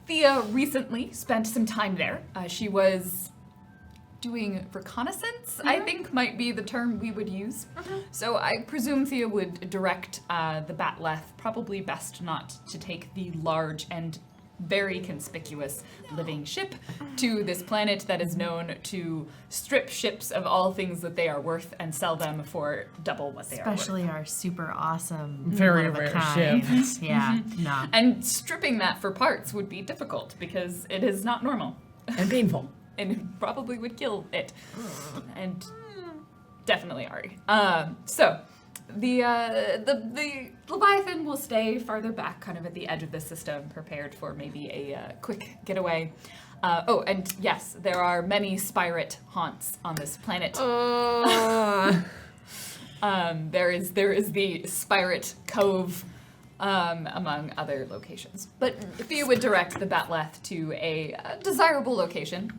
Thea recently spent some time there. She was doing reconnaissance, I think might be the term we would use. So I presume Thea would direct the Batleth, probably best not to take the large and very conspicuous living ship to this planet that is known to strip ships of all things that they are worth and sell them for double what they are worth. Especially our super awesome, Very one of a rare kind. ship. Yeah, no. And stripping that for parts would be difficult because it is not normal. And painful. And it probably would kill it. And definitely Ari. So the Leviathan will stay farther back, kind of at the edge of the system, prepared for maybe a quick getaway. Oh, and yes, there are many Spirate haunts on this planet. There is the Spirate Cove, among other locations. But Thea would direct the Batleth to a desirable location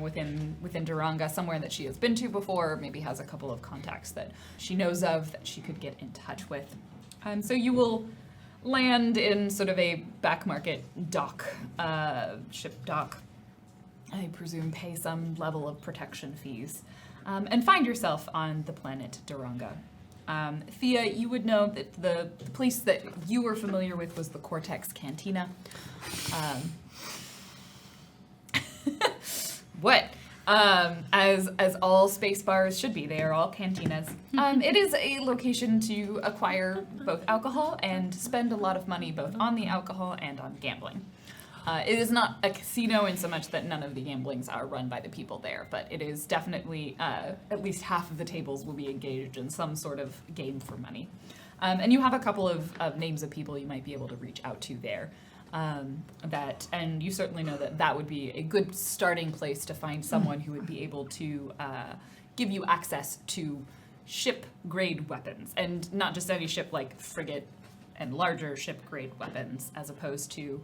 within Duranga, somewhere that she has been to before, or maybe has a couple of contacts that she knows of that she could get in touch with. So you will land in sort of a back market dock, ship dock. I presume pay some level of protection fees, and find yourself on the planet Duranga. Thea, you would know that the place that you were familiar with was the Cortex Cantina. What? As all space bars should be, they are all cantinas. It is a location to acquire both alcohol and spend a lot of money both on the alcohol and on gambling. It is not a casino in so much that none of the gamblings are run by the people there, but it is definitely, at least half of the tables will be engaged in some sort of game for money. And you have a couple of names of people you might be able to reach out to there. And you certainly know that would be a good starting place to find someone who would be able to give you access to ship-grade weapons. And not just any ship like frigate and larger ship-grade weapons, as opposed to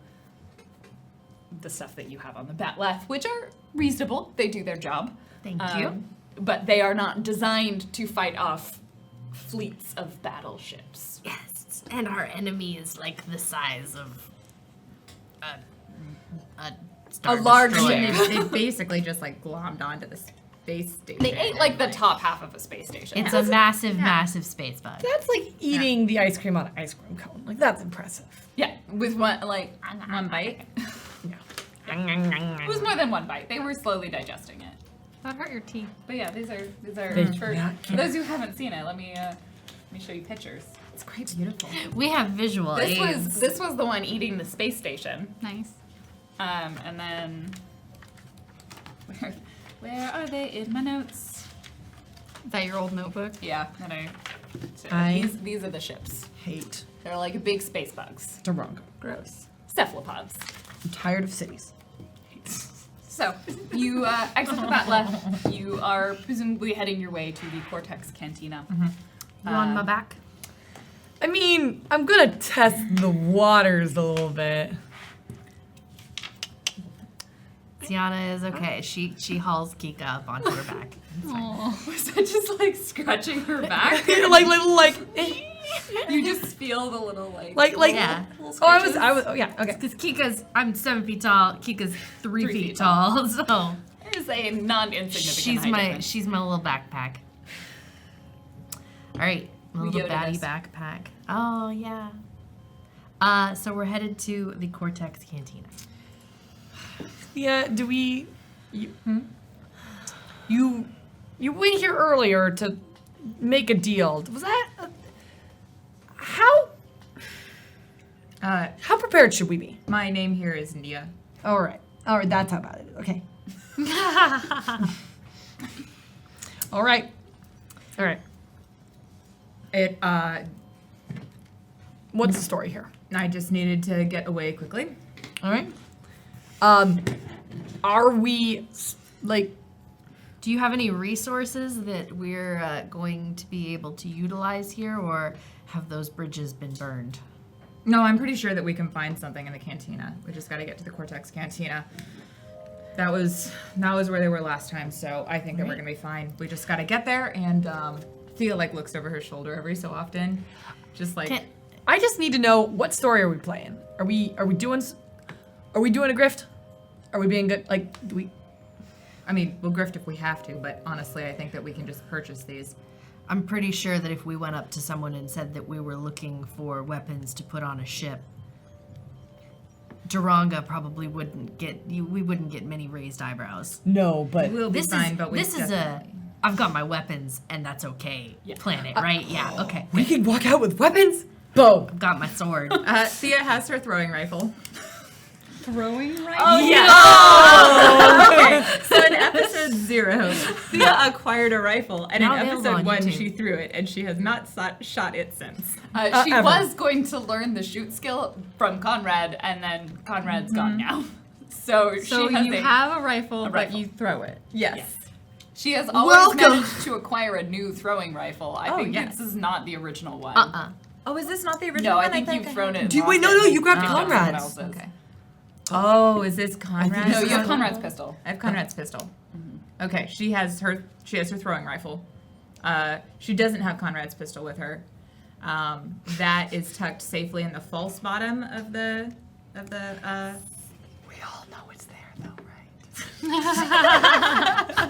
the stuff that you have on the Batleth, which are reasonable. They do their job. Thank you. But they are not designed to fight off fleets of battleships. Yes, and our enemy is like the size of a Star large Destroyer. ship. They basically just like glommed onto the space station. They ate like the top half of a space station. It's a massive, massive space bug. That's like eating the ice cream on an ice cream cone. Like, that's impressive. Yeah, with one bite. Yeah. It was more than one bite. They were slowly digesting it. That hurt your teeth. But yeah, these are They do for not care. those who haven't seen it. Let me show you pictures. It's quite beautiful. We have visual aids. This was the one eating the space station. Nice. And then where are they in my notes? Is that your old notebook? Yeah, so I- these are the ships. Hate They're like big space bugs, Duranga. gross cephalopods. I'm tired of cities. So you exit the Batleth. You are presumably heading your way to the Cortex Cantina. You on my back? I mean, I'm gonna test the waters a little bit. Tiana is okay. She hauls Kika up onto her back. Was that just like scratching her back? like, You just feel the little like Yeah. little oh, I scratches? was, oh, yeah, okay. Because I'm 7 feet tall. Kika's 3 3 feet feet tall. So It is a non-insignificant height difference. she's my little backpack. All right, my We little go to baddie this. backpack. Oh yeah. So we're headed to the Cortex Cantina. Yeah, do we, you went here earlier to make a deal. Was that how prepared should we be? My name here is Nia. All right, that's how about it. Okay. All right. It What's the story here? I just needed to get away quickly. All right. Are we like? Do you have any resources that we're going to be able to utilize here, or have those bridges been burned? No, I'm pretty sure that we can find something in the cantina. We just got to get to the Cortex cantina. That was where they were last time, so I think that we're gonna be fine. We just got to get there, and Thea like looks over her shoulder every so often, just like. I just need to know, what story are we playing? Are we doing a grift? Are we being good? Like, do we? I mean, we'll grift if we have to, but honestly, I think that we can just purchase these. I'm pretty sure that if we went up to someone and said that we were looking for weapons to put on a ship, Duranga probably wouldn't get we wouldn't get many raised eyebrows. No, but We'll be fine, but we this is I've got my weapons and that's okay. Planet, right? Yeah, okay. we can walk out with weapons. Boom. I've got my sword. Thea has her throwing rifle. Throwing right Okay, so in episode 0, Thea acquired a rifle, and Now in available episode on 1, YouTube. she threw it, and she has not shot it since. She ever. was going to learn the shoot skill from Conrad, and then Conrad's gone now. So So she has you have a rifle, but rifle. you throw it. Yes. She has always managed to acquire a new throwing rifle. I think yes. this is not the original one. Oh, is this not the original No, one? I think you've thrown it. Wait, no, you grabbed Conrad's. Conrad's. Okay. Oh, is this Conrad's? No, you have Conrad's pistol. I have Conrad's pistol. Okay, she has her throwing rifle. She doesn't have Conrad's pistol with her. That is tucked safely in the false bottom of the. We all know it's there, though, right?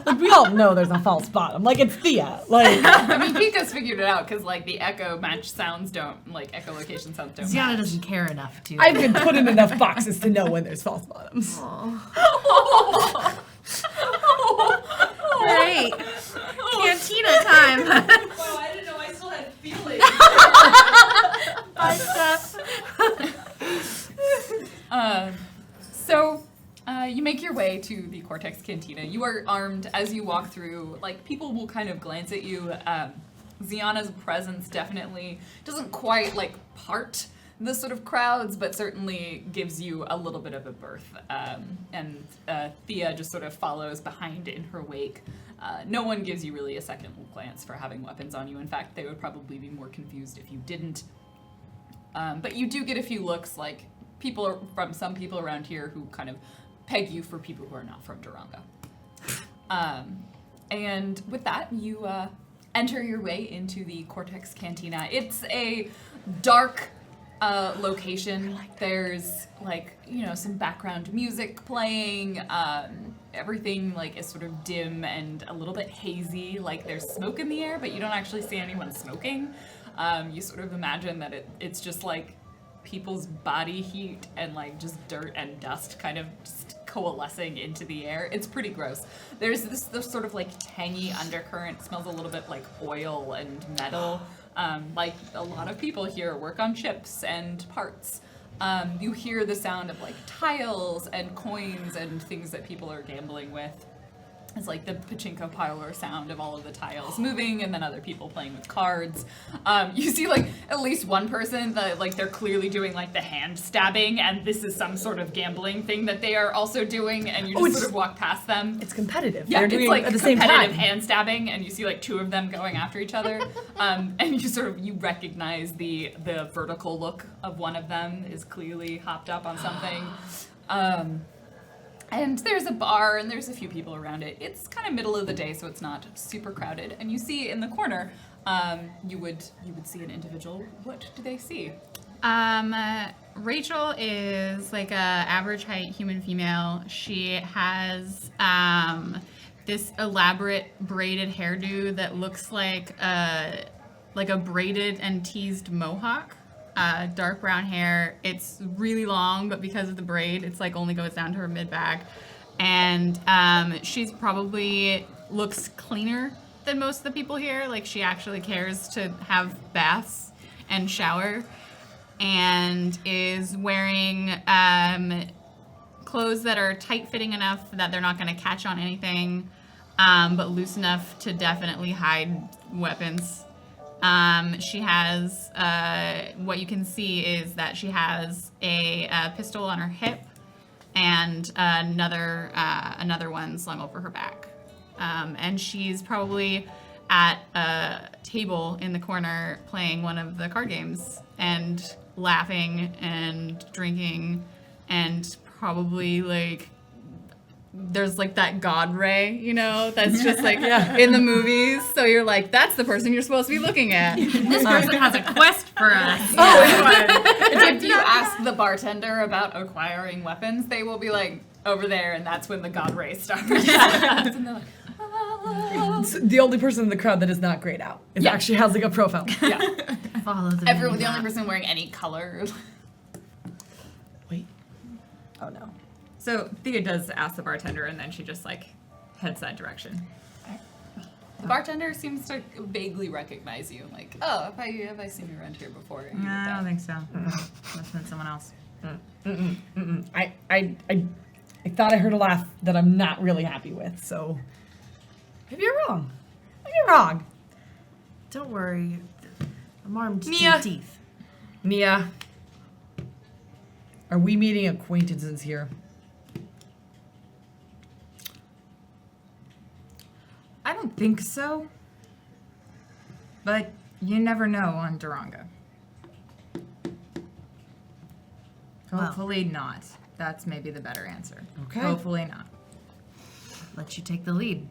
Like, we all know there's a false bottom. Like, it's Thea. Like, I mean, Pika's figured it out because like the echo match sounds don't like echolocation sounds don't. Ziana match. doesn't care enough to. I've been put in enough boxes to know when there's false bottoms. Great. Cantina time. Wow, I didn't know I still had feelings. So you make your way to the Cortex Cantina. You are armed as you walk through. Like, people will kind of glance at you. Ziana's presence definitely doesn't quite, like, part the sort of crowds, but certainly gives you a little bit of a berth. And Thea just sort of follows behind in her wake. No one gives you really a second glance for having weapons on you. In fact, they would probably be more confused if you didn't. But you do get a few looks, like some people around here who kind of peg you for people who are not from Duranga. And with that, you enter your way into the Cortex Cantina. It's a dark location. There's some background music playing. Everything is sort of dim and a little bit hazy. Like there's smoke in the air, but you don't actually see anyone smoking. You sort of imagine that it's just like people's body heat and just dirt and dust kind of just coalescing into the air. It's pretty gross. There's this sort of tangy undercurrent. It smells a little bit like oil and metal. Like a lot of people here work on ships and parts. You hear the sound of tiles and coins and things that people are gambling with. It's like the pachinko parlor sound of all of the tiles moving and then other people playing with cards. You see at least one person that they're clearly doing the hand stabbing, and this is some sort of gambling thing that they are also doing, and you just sort of walk past them. It's competitive. Yeah, They're doing it's it at the same competitive time. hand stabbing, and you see two of them going after each other. And you recognize the vertical look of one of them is clearly hopped up on something. And there's a bar, and there's a few people around it. It's kind of middle of the day, so it's not super crowded. And you see in the corner, you would see an individual. What do they see? Rachel is a average height human female. She has this elaborate braided hairdo that looks like a braided and teased mohawk. Dark brown hair. It's really long, but because of the braid, it's only goes down to her mid back. And she's probably looks cleaner than most of the people here. Like, she actually cares to have baths and shower, and is wearing clothes that are tight-fitting enough that they're not going to catch on anything, but loose enough to definitely hide weapons. She has, what you can see is that she has a pistol on her hip and another one slung over her back. And she's probably at a table in the corner playing one of the card games and laughing and drinking and probably like there's like that god ray, you know, that's just like in the movies. So you're like, that's the person you're supposed to be looking at. This person has a quest for us. If you ask the bartender about acquiring weapons, they will be like, over there, and that's when the god ray starts. And they're like, So the only person in the crowd that is not grayed out. It actually has like a profile. yeah. Follow the The only map. person wearing any color. Wait. Oh no. So Thea does ask the bartender, and then she just like heads that direction. The bartender seems to vaguely recognize you. Like, oh, have I seen you around here before? And you No, look I down. don't think so. Must have been someone else. I thought I heard a laugh that I'm not really happy with, so maybe you're wrong. Maybe you're wrong. Don't worry. I'm armed to Mia. the teeth. Nia, are we meeting acquaintances here? I don't think so. But you never know on Duranga. Well. Hopefully not. That's maybe the better answer. Okay. Hopefully not. Let you take the lead.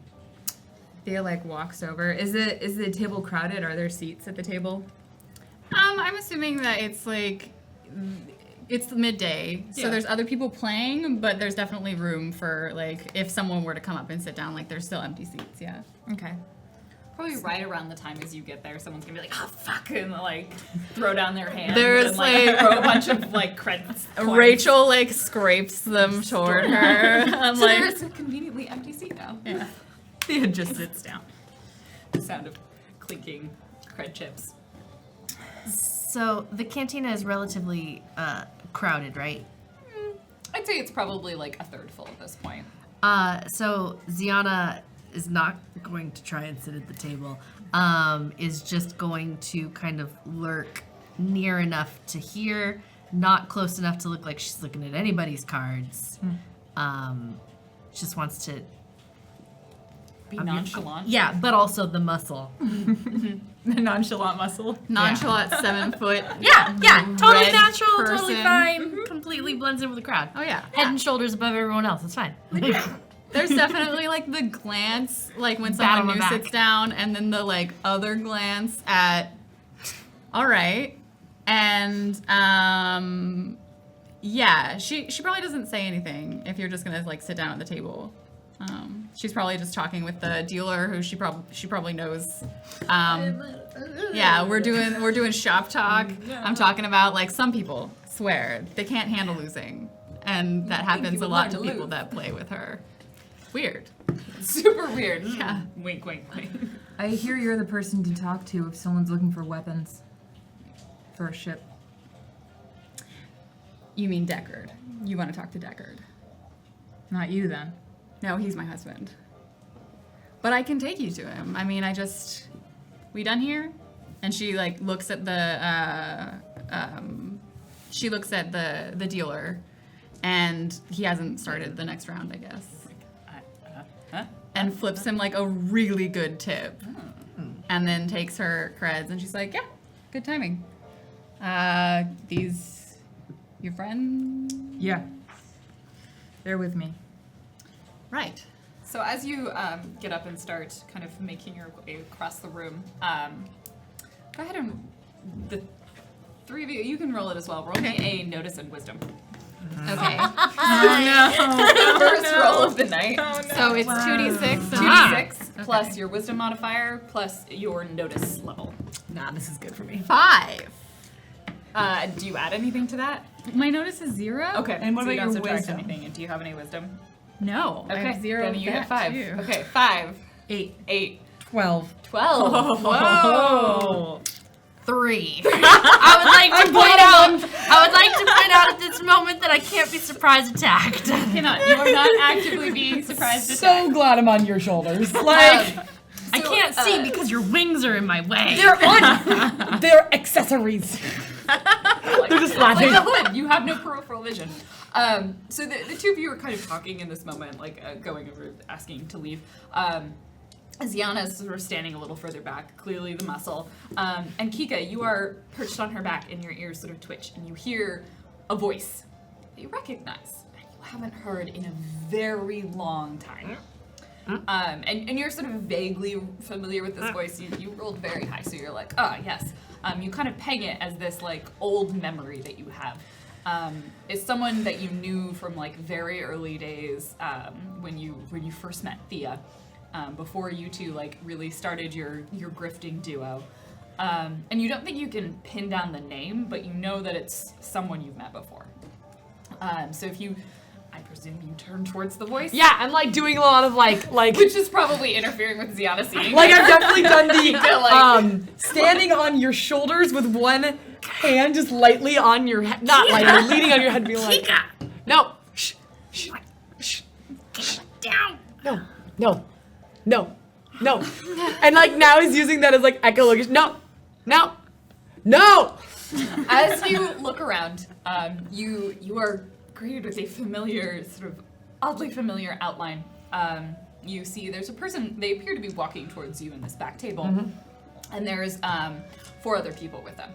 Thea like walks over. Is the table crowded? Are there seats at the table? I'm assuming that it's like it's midday, so Yeah. there's other people playing, but there's definitely room for like if someone were to come up and sit down, like there's still empty seats. Yeah. Okay. Probably right around the time as you get there, someone's gonna be like, oh, fuck, and like throw down their hand. There's, and, like like- throw a bunch of like credits. Rachel like scrapes them toward her. I'm So like, there's a conveniently empty seat now. yeah. Thea just sits down. The sound of clinking cred chips. So the cantina is relatively crowded, right? I'd say it's probably like a third full at this point. So Ziana is not going to try and sit at the table. Is just going to kind of lurk near enough to hear, not close enough to look like she's looking at anybody's cards. Just wants to, Be nonchalant. yeah, but also the muscle. The nonchalant muscle. Nonchalant 7 foot. Yeah, totally Red natural, totally person. fine, completely blends in with the crowd. Oh yeah. Head and shoulders above everyone else. It's fine. There's definitely like the glance, like when Pat on someone the new back. sits down, and then the like other glance at, all right, and yeah, she probably doesn't say anything if you're just gonna like sit down at the table. She's probably just talking with the dealer who she probably knows. Yeah, we're doing shop talk. I'm talking about like some people swear they can't handle losing, and that happens you a would lot learn to to people lose. that play with her. Weird. Super weird. Yeah. Wink, wink, wink. I hear you're the person to talk to if someone's looking for weapons for a ship. You mean Deckard. You want to talk to Deckard. Not you then. No, he's my husband. But I can take you to him. I mean, we done here? And she like looks at the dealer, and he hasn't started the next round, I guess. Huh? And flips him like a really good tip. And then takes her creds, and she's like, yeah, good timing. These your friends? Yeah. They're with me. Right. So as you get up and start kind of making your way across the room, go ahead and the three of you, you can roll it as well. Roll me a notice and wisdom. Okay. First roll of the night. So it's 2d6. 2d6 plus your wisdom modifier plus your notice level. Nah, this is good for me. 5. Do you add anything to that? My notice is 0? Okay. And what so you about don't your subtract wisdom? anything. And do you have any wisdom? No. I Okay. have 0. Then you of hit that, 5. too. Okay, 5. 8. 8. 12. 12. Whoa. 3. I would like to point out at this moment that I can't be surprise attacked. Cannot. You are not actively being surprised to So glad I'm on your shoulders. Like, I can't see because your wings are in my way. they're accessories. They're just laughing. Like a hood. You have no peripheral vision. So the two of you are kind of talking in this moment, like going over, asking to leave. Ziana is sort of standing a little further back, clearly the muscle. And Kika, you are perched on her back and your ears sort of twitch and you hear a voice that you recognize and you haven't heard in a very long time. And you're sort of vaguely familiar with this voice. You rolled very high, so you're like, oh, yes. You kind of peg it as this like old memory that you have. It's someone that you knew from like very early days when you first met Thea. Before you two like really started your grifting duo. And you don't think you can pin down the name, but you know that it's someone you've met before. So if you, I presume you turn towards the voice? Yeah, I'm like doing a lot of like Which is probably interfering with Ziana seeing. like I've definitely done the like- standing on your shoulders with one hand just lightly on your head, not lightly, leaning on your head, being like, no, shh, shh, shh, Down. no, and like now he's using that as like echolocation. No. As you look around, you are greeted with a familiar, sort of oddly familiar outline. You see there's a person, they appear to be walking towards you in this back table, and there's 4 other people with them,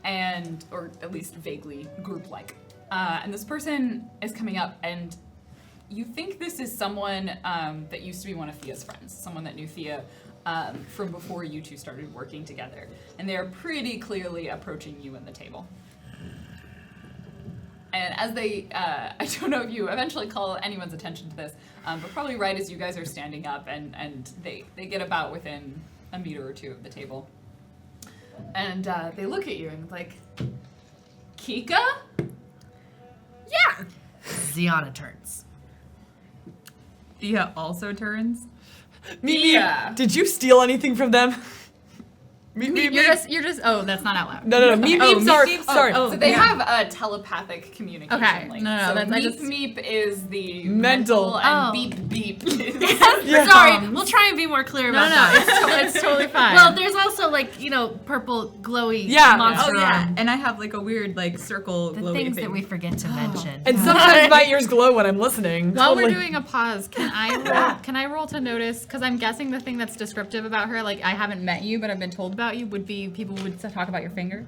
and or at least vaguely group-like. And this person is coming up, and you think this is someone that used to be one of Thea's friends, someone that knew Thea from before you two started working together. And they're pretty clearly approaching you in the table. And as they, I don't know if you eventually call anyone's attention to this, but probably right as you guys are standing up and they get about within a meter or two of the table. And they look at you and like, Kika? Yeah. Ziana turns. Thea also turns. Mimi, Yeah. did you steal anything from them? You're just. Oh, that's not out loud. No. Meep, sorry. So they have a telepathic communication Okay. link. No, So that's- I meep just- meep is the Mental. and Oh. beep beep is Sorry, we'll try and be more clear about that. It's totally fine. Well, there's also like, purple glowy Yeah. monster arm. And I have like a weird like circle The glowy things thing. that we forget to mention. And sometimes my ears glow when I'm listening. While Totally. we're doing a pause, can I roll to notice? Because I'm guessing the thing that's descriptive about her, like I haven't met you, but I've been told about you, would be people would talk about your fingers.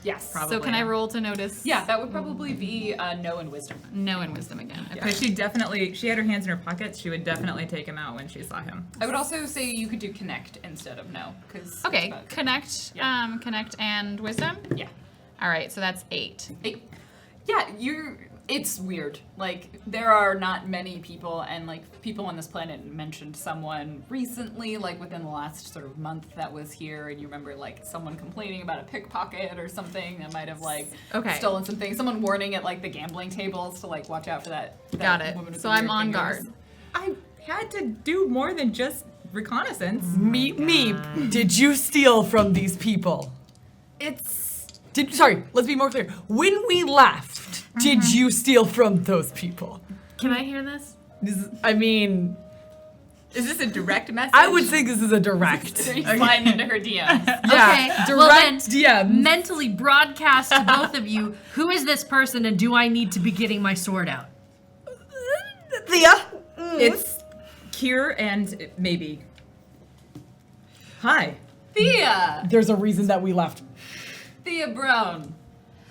yes. So can I roll to notice? Yeah, that would probably be no and wisdom. No and wisdom again. Okay. Because she had her hands in her pockets. She would definitely take him out when she saw him. I would also say you could do connect instead of no, because Okay. Connect. Yeah. Connect and wisdom. yeah. All right. So that's 8. Yeah, it's weird. Like, there are not many people, and like people on this planet mentioned someone recently, like within the last sort of month that was here, and you remember like someone complaining about a pickpocket or something that might have like Okay. stolen some things. Someone warning at like the gambling tables to like watch out for that Got it. woman with So the I'm weird on fingers. guard. I had to do more than just reconnaissance. Meep, did you steal from these people? Sorry, let's be more clear. When we left, did you steal from those people? Can I hear this? Is this a direct message? I would think this is a direct. So you slide into her DMs. Yeah, Okay, well then, direct DM. mentally broadcast to both of you, who is this person and do I need to be getting my sword out? Thea. It's Kier and maybe. Hi. Thea! There's a reason that we left. Thea Brown.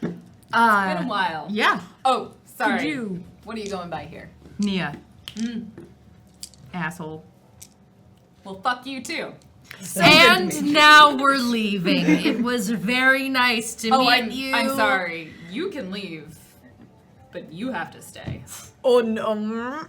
Been a while. Yeah. Oh, sorry. Could you- What are you going by here? Nia. Asshole. Well, fuck you too. And now we're leaving. It was very nice to meet you. I'm sorry. You can leave, but you have to stay. Oh no.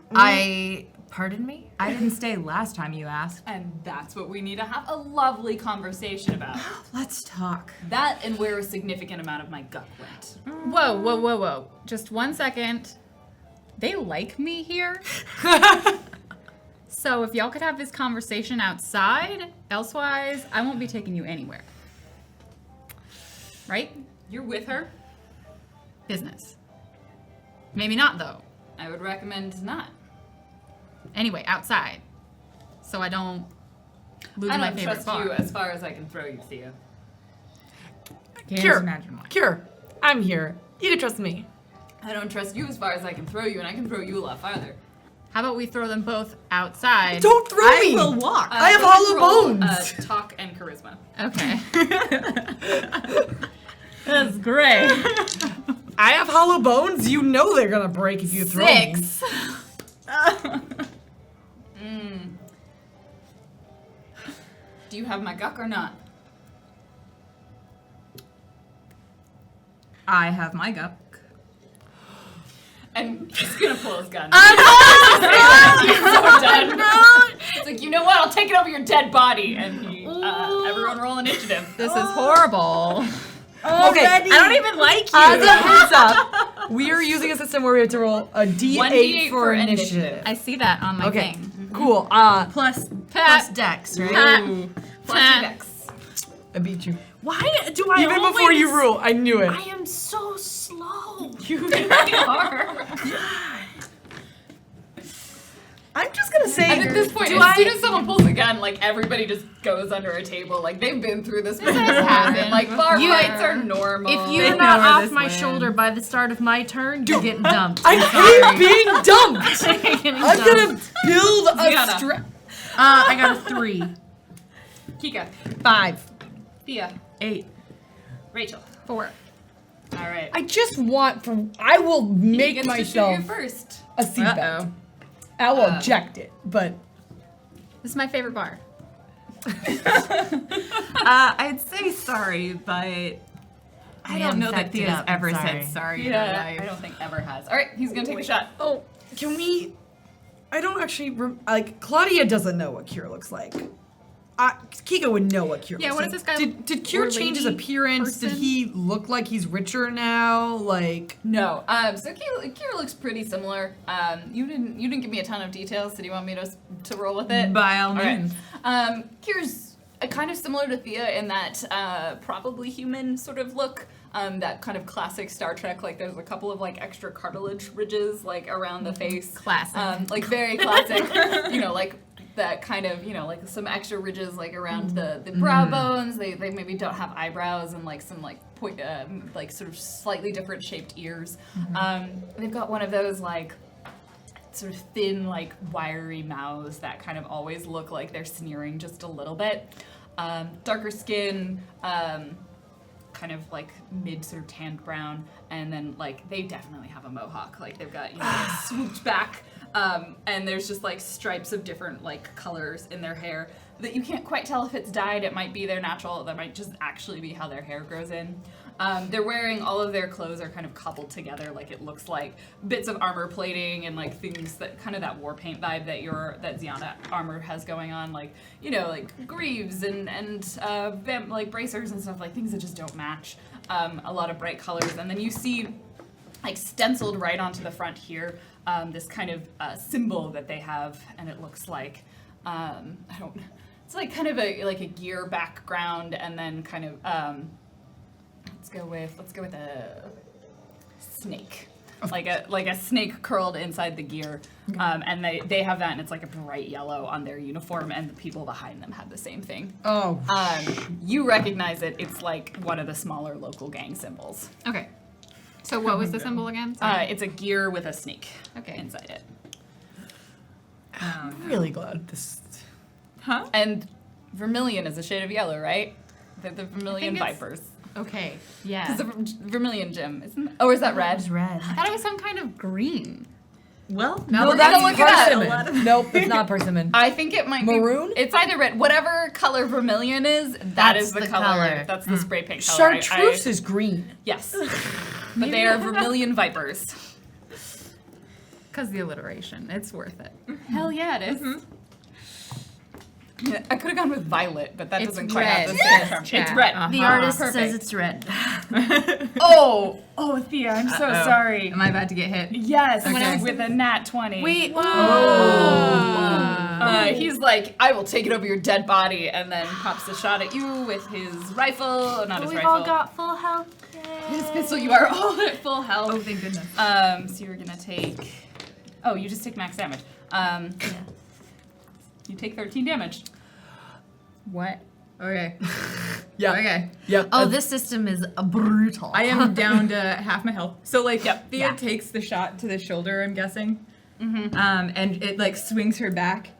Pardon me? I didn't stay last time you asked. And that's what we need to have a lovely conversation about. Let's talk. That and where a significant amount of my gut went. Whoa. Just 1 second. They like me here? So if y'all could have this conversation outside, elsewise, I won't be taking you anywhere. Right? You're with her? Business. Maybe not, though. I would recommend not. Anyway, outside. So I don't lose I my don't favorite trust bar. you as far as I can throw you, Thea. Can't Cure. imagine why. Cure. I'm here. You can trust me. I don't trust you as far as I can throw you, and I can throw you a lot farther. How about we throw them both outside? Don't throw me. will walk. I have Go ahead and hollow roll, bones. Talk and charisma. Okay. That's great. I have hollow bones. You know they're gonna break if you throw me. 6. Do you have my guck or not? I have my gup. And he's gonna pull his gun. He's so dead. It's like, you know what? I'll take it over your dead body. And he, everyone roll initiative. This is horrible. Okay. I don't even like you. As a heads up, we are using a system where we have to roll a D8 1d8 for for initiative. initiative. I see that on my Okay. thing. Cool. Plus Pat. dex, right? Ooh. Plus your dex. I beat you. Why do I Even always... before you rule, I knew it. I am so slow. You really are. I'm just gonna say. And at this point, Do as soon I- as someone pulls a gun, like everybody just goes under a table. Like they've been through this before. happened Like bar You- fights are normal. If They you're know not where off this my lands. shoulder by the start of my turn, you're getting dumped. I hate being dumped. You're getting I'm dumped. gonna build a Ziana. strap. I got a 3. Kika, 5. Thea, 8. Rachel. 4. All right. I just want from. I will He make gets to shoot myself you first. a seatbelt. I will object it, but This is my favorite bar. I'd say sorry, but I don't know that fucked it Thea's up. ever Sorry. said sorry in her Yeah, life. I don't think ever has. All right, he's gonna take a shot. oh, can we? I don't actually like. Claudia doesn't know what Cure looks like. Kika would know what Cure Yeah, looks what like. is this guy? Did Cure or change his lady appearance? Did person? he look like he's richer now? Like, No. So Kira looks pretty similar. You didn't give me a ton of details. So do you want me to roll with it? By all right. means. Kira's kind of similar to Thea in that probably human sort of look. That kind of classic Star Trek, like there's a couple of like extra cartilage ridges like around the face. Classic. Like very classic, like that kind of, like some extra ridges like around the brow bones. They maybe don't have eyebrows and like some like point, like sort of slightly different shaped ears. They've got one of those like sort of thin, like wiry mouths that kind of always look like they're sneering just a little bit. Darker skin, kind of like mid sort of tanned brown, and then like they definitely have a mohawk. Like they've got swooped back, and there's just like stripes of different like colors in their hair that you can't quite tell if it's dyed. It might be their natural. That might just actually be how their hair grows in. They're wearing all of their clothes are kind of cobbled together, like it looks like bits of armor plating and like things that kind of that war paint vibe that Ziana armor has going on, like like greaves and like bracers and stuff, like things that just don't match. A lot of bright colors, and then you see like stenciled right onto the front here this kind of symbol that they have, and it looks like it's like kind of a gear background, and then kind of let's go with a snake, like a snake curled inside the gear, and they have that, and it's like a bright yellow on their uniform, and the people behind them have the same thing. oh, You recognize it. It's like one of the smaller local gang symbols. Okay. So what was the symbol again? Sorry. It's a gear with a snake Okay. inside it. I'm really glad this. And vermilion is a shade of yellow, right? They're the vermilion it's- vipers. Okay. Yeah. It's a vermilion gem, isn't it? Oh, is that red? It's red. I thought it was some kind of green. Well, No, we're that's gonna look it up. persimmon. Nope, it's not persimmon. I think it might Maroon? be. It's either red. Whatever color vermilion is, That's that is the the color. color. That's the spray paint color. Chartreuse is green. Yes. But they are vermilion vipers. Because the alliteration. It's worth it. Hell yeah, it is. Yeah, I could have gone with violet, but that It's doesn't quite have the red. same term. Yeah. It's red. Uh-huh. The artist Perfect. says it's red. Oh, Thea, I'm so Uh-oh. sorry. Am I about to get hit? Yes, Okay. with a nat 20. Wait. But He's like, I will take it over your dead body, and then pops a shot at you with his rifle. Not But his we've rifle. all got full health. His pistol. You are all at full health. Oh, thank goodness. So you're gonna take. Oh, you just take max damage. You take 13 damage. What? Okay. Yeah. Okay. Yep. Oh, this system is brutal. I am down to half my health. So like, Thea Yeah. takes the shot to the shoulder, I'm guessing. And it like swings her back,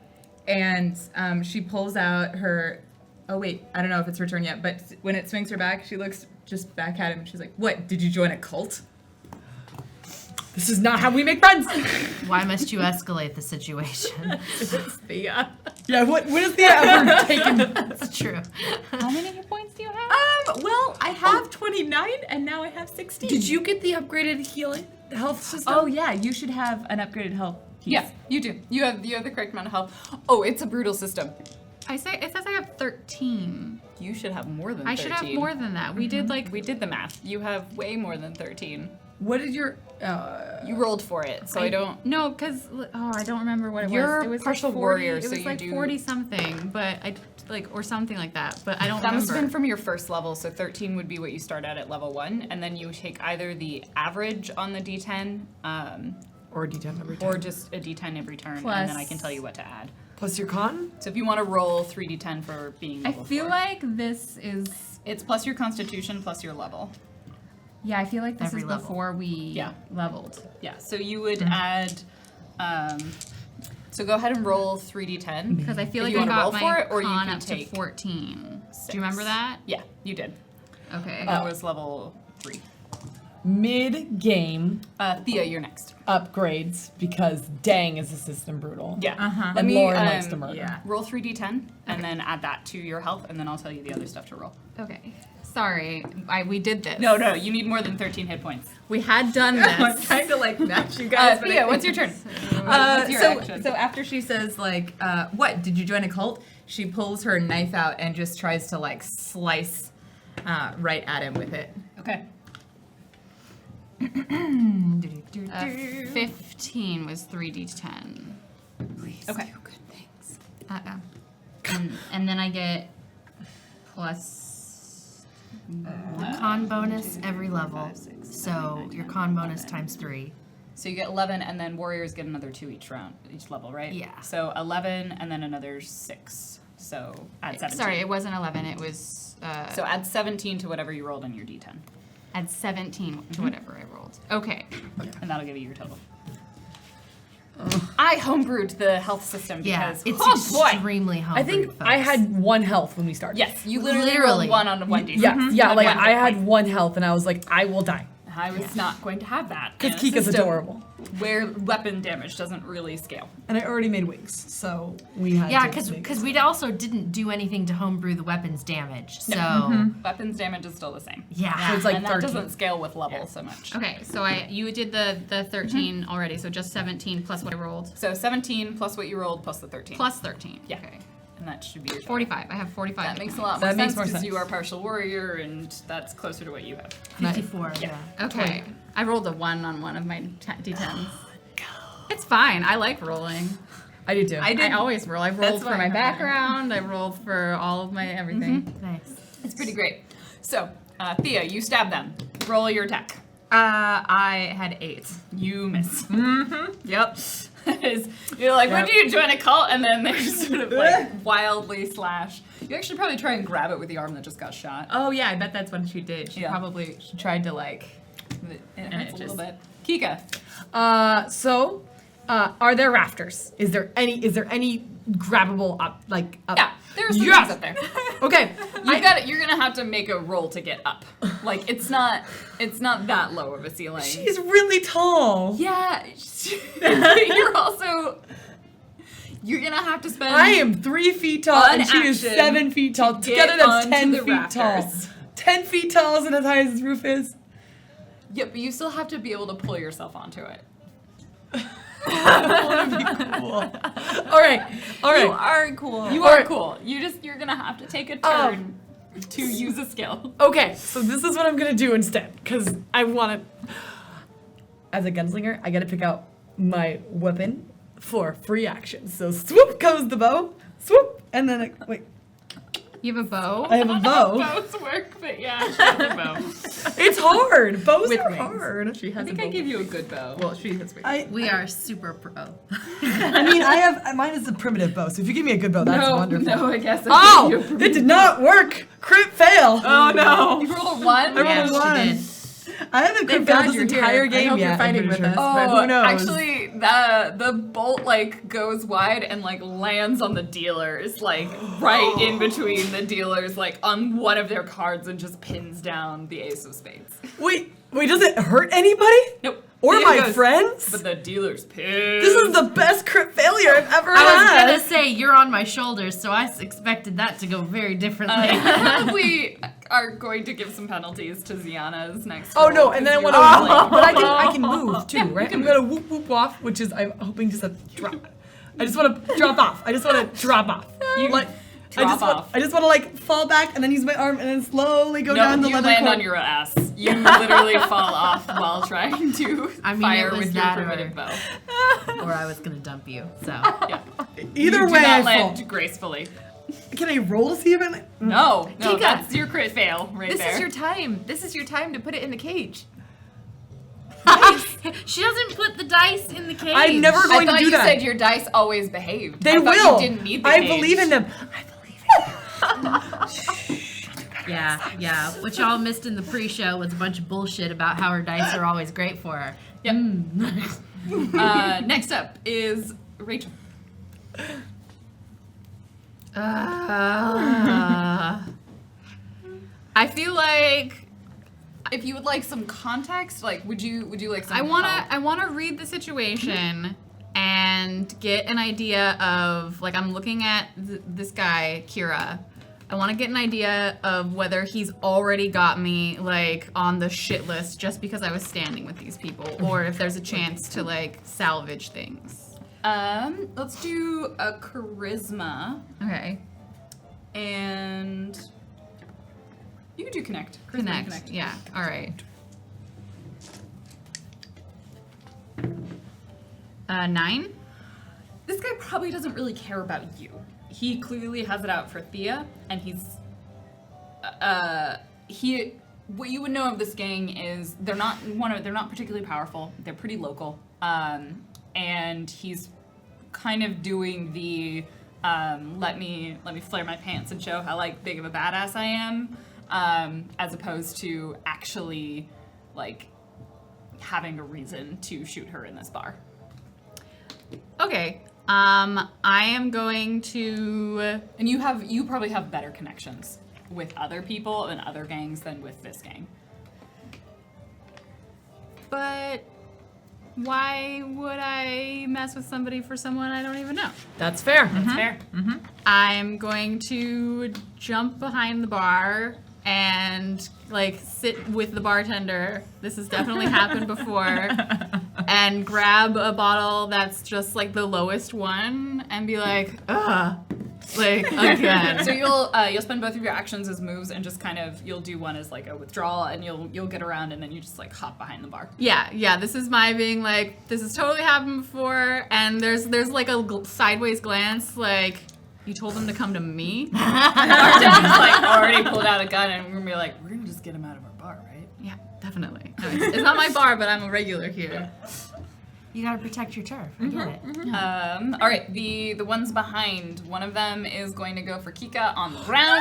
and she pulls out her. Oh wait, I don't know if it's her turn yet, but when it swings her back, she looks just back at him, and she's like, "What? Did you join a cult?" This is not how we make friends. Why must you escalate the situation? Thea. Yeah. What has Thea ever taken? That's true. How many hit points do you have? Well, I have 29, and now I have 16. Did you get the upgraded healing health system? Oh yeah, you should have an upgraded health piece. Yeah, you do. You have the correct amount of health. Oh, it's a brutal system. It says I have 13. You should have more than 13. I should have more than that. We did like We did the math. You have way more than 13. What did your? You rolled for it, so I don't. No, because I don't remember what it You're was. It was partial like 40, warrior, It so was you like do- 40 something, but I like or something like that. But I don't That remember. must have been from your first level, so 13 would be what you start at level 1, and then you take either the average on the D10, Or D10 every time. or just a D10 every turn, and then I can tell you what to add. Plus your con. So if you want to roll 3d10 for being I level feel 4. like this is. It's plus your constitution plus your level. Yeah, I feel like this Every is level. before we Yeah. leveled. Yeah, so you would add. So go ahead and roll 3d10. Because I feel If like you I wanna roll got for my it, or you con can up to take 14. Six. Do you remember that? Yeah, you did. Okay. That was level 3. Mid game Thea, you're next. upgrades because dang is the system brutal. Yeah. Uh-huh. Let me Lauren likes to murder. Yeah. roll 3d10 and then add that to your health, and then I'll tell you the other stuff to roll. Okay. Sorry, we did this. No, you need more than 13 hit points. We had done I'm this. trying to like match you guys. but I Thea, think- what's your turn? What's your action? So after she says like, "What? Did you join a cult?" She pulls her knife out and just tries to like slice right at him with it. Okay. 15 was 3d10. Okay. And then I get plus. Con bonus every level. So your con bonus times 3. So you get 11, and then warriors get another 2 each level, right? Yeah. So 11, and then another 6. So add 17. Sorry, it wasn't 11. It was. So add 17 to whatever you rolled on your d10, add 17 to whatever I rolled. Okay. and that'll give you your total. I homebrewed the health system Yeah, because it's boy. extremely home. I think I had 1 health when we started. Yes, you literally Literally. rolled 1 on 1d10. Yeah, yeah. Like One I hit had point. 1 health and I was like, I will die I was not going to have that. because in a Kika's system adorable, Where weapon damage doesn't really scale. and I already made wings, so we had. Yeah, to make because we also didn't do anything to homebrew the weapons damage. So Weapons damage is still the same. yeah. So it's like and that 13. doesn't scale with level so much. Okay, so you did the 13 already, so just 17 plus what I rolled. So 17 plus what you rolled plus the 13. Plus 13. Yeah. Okay. And that should be your total. 45. I have 45. That hit makes a points. lot more That makes sense more because sense. you are partial warrior, and that's closer to what you have. 54. Yeah. Okay. I rolled a 1 on one of my d10s. It's fine. I like rolling. I do too. I always roll. I rolled for why my I background. I rolled for all of my everything. Nice. It's pretty great. So, Thea, you stab them. Roll your attack. I had 8. You miss. Yep. You're like, when do you join a cult? And then they just sort of like wildly slash. You actually probably try and grab it with the arm that just got shot. Oh yeah, I bet that's what she did. She Yeah. she tried to like. It And hurts it a little just- bit. Kika. Are there rafters? Is there any grabbable up? Yeah, there's some Yes! things up there. Okay. You're gonna have to make a roll to get up. Like it's not that low of a ceiling. She's really tall. Yeah. You're gonna have to spend. I am 3 feet tall and she is action 7 feet tall. get Together that's onto 10 the feet rafters. tall. 10 feet tall isn't as high as this roof is. Yeah, but you still have to be able to pull yourself onto it. All right. You are cool. You are cool. You're gonna have to take a turn to use a skill. Okay, so this is what I'm gonna do instead, because I want to. As a gunslinger, I gotta pick out my weapon 4 free actions. So swoop goes the bow, swoop, and then wait. You have a bow? I have a bow. Bows work, but yeah, she has a bow. It's hard. Bows With are wings. hard. She I has think a I bow. gave you a good bow. Well, she has wings. We are super pro. I mean, mine is a primitive bow. So if you give me a good bow, that's wonderful. No, I guess I Oh, gave you a it did not work. Crit fail. Oh no! You rolled a 1? I rolled Yeah, a she 1. did. I haven't crit Thank failed God this you're here. entire I game hope yet. you're fighting I'm with pretty us. sure. But Oh, who knows? actually, the bolt like goes wide and like lands on the dealers, like right in between the dealers, like on one of their cards, and just pins down the ace of spades. Wait, does it hurt anybody? Nope. Or It my goes- friends? But the dealer's pissed. This is the best crit failure I've ever I was had. gonna say you're on my shoulders, so I expected that to go very differently. Probably are going to give some penalties to Ziana's next. Oh roll, no, and then I 'cause want you to, were, like, but I can move too, right? can I'm gonna whoop whoop off, which is I'm hoping just a drop. I just want to drop off. I just want to drop off. Like, I Drop off. just want to like fall back and then use my arm and then slowly go No, down the you leather land cord. on your ass. You literally fall off while trying to I mean, fire it was with your that primitive or- bow. or I was gonna dump you. So Yeah. Either you way, do I not fall. land gracefully. Can I roll to see if I? No, Kika. that's your crit fail right This there. is your time. This is your time to put it in the cage. she doesn't put the dice in the cage. I'm never I going to thought do you that. said your dice always behave. They I thought will. You didn't need the I cage. believe in them. Yeah. What y'all missed in the pre-show was a bunch of bullshit about how her dice are always great for her. Yep. Next up is Rachel. I feel like if you would like some context, like would you like some I help? wanna read the situation and get an idea of, like, I'm looking at this guy, Kira. I want to get an idea of whether he's already got me, like, on the shit list just because I was standing with these people, or if there's a chance to, like, salvage things. Let's do a charisma, Okay. and you can do connect. Charisma and Connect. Yeah. All right. 9. This guy probably doesn't really care about you. He clearly has it out for Thea, and what you would know of this gang is they're not particularly powerful. They're pretty local. And he's kind of doing the let me flare my pants and show how like big of a badass I am, as opposed to actually like having a reason to shoot her in this bar. Okay. I am going to. And you probably have better connections with other people and other gangs than with this gang. But why would I mess with somebody for someone I don't even know? That's fair. That's fair. I'm going to jump behind the bar and like sit with the bartender. This has definitely happened before. And grab a bottle that's just like the lowest one and be like, ugh, like again. So you'll spend both of your actions as moves and just kind of you'll do one as like a withdrawal and you'll get around and then you just like hop behind the bar. Yeah, this is my being like, this has totally happened before, and there's like a sideways glance, like, you told them to come to me? And bartender's like already pulled out a gun and we're gonna be like, we're gonna just get him out of our bar, right? Yeah, definitely. No, it's not my bar, but I'm a regular here. You gotta protect your turf. I get it. All right, the ones behind, one of them is going to go for Kika on the ground.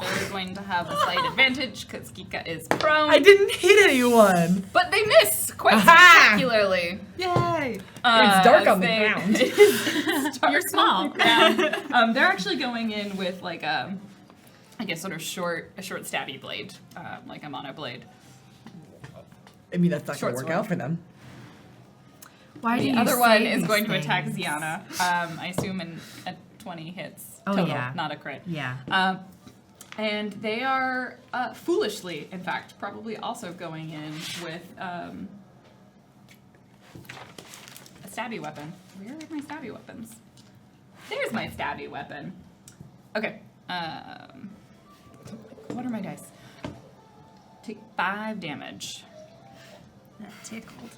They're going to have a slight advantage because Kika is prone. I didn't hit anyone. But they miss quite Aha! spectacularly. Yay! It's dark as on the they- ground. It's dark You're small. on the ground. They're actually going in with like a sort of short stabby blade, like a mono blade. I mean, that's not Short gonna work sword. out for them. Why do The you other say one is these going to attack things? Ziana. I assume a 20 hits Oh, total, yeah. not a crit. Yeah. And they are foolishly, in fact, probably also going in with a stabby weapon. Where are my stabby weapons? There's my stabby weapon. Okay. What are my dice? Take 5 damage. That tickled.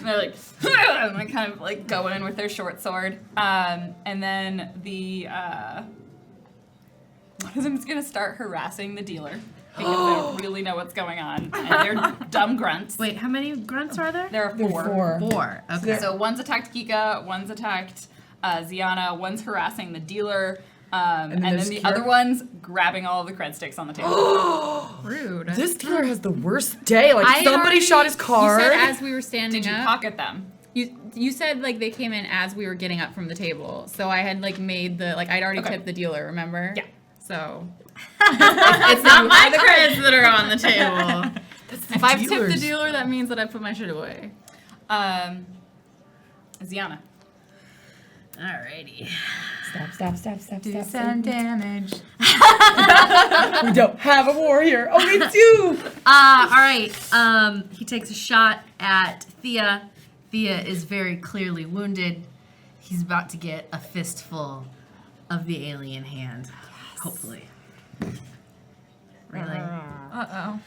And they're like, and they kind of like go in with their short sword. And then the one of them is gonna start harassing the dealer because they don't really know what's going on, and they're dumb grunts. Wait, how many grunts are there? There are There four. are 4. 4. Okay. So one's attacked Kika, one's attacked Ziana, one's harassing the dealer, and then there's the Kira? other one's grabbing all of the cred sticks on the table. Rude. This dealer has the worst day. Like I somebody already- shot his card. You said as we were standing Did you up. pocket them? You said like they came in as we were getting up from the table. So I had like made the like I'd already Okay. tipped the dealer, remember? Yeah. So it's not my cards that are on the table. If I've tipped the dealers. dealer, that means that I put my shit away. Ziana. Alrighty. Stop. Do some damage. We don't have a warrior. Oh, we do. Alright. He takes a shot at Thea. Thea is very clearly wounded. He's about to get a fistful of the alien hand. Hopefully. Really? Uh-oh.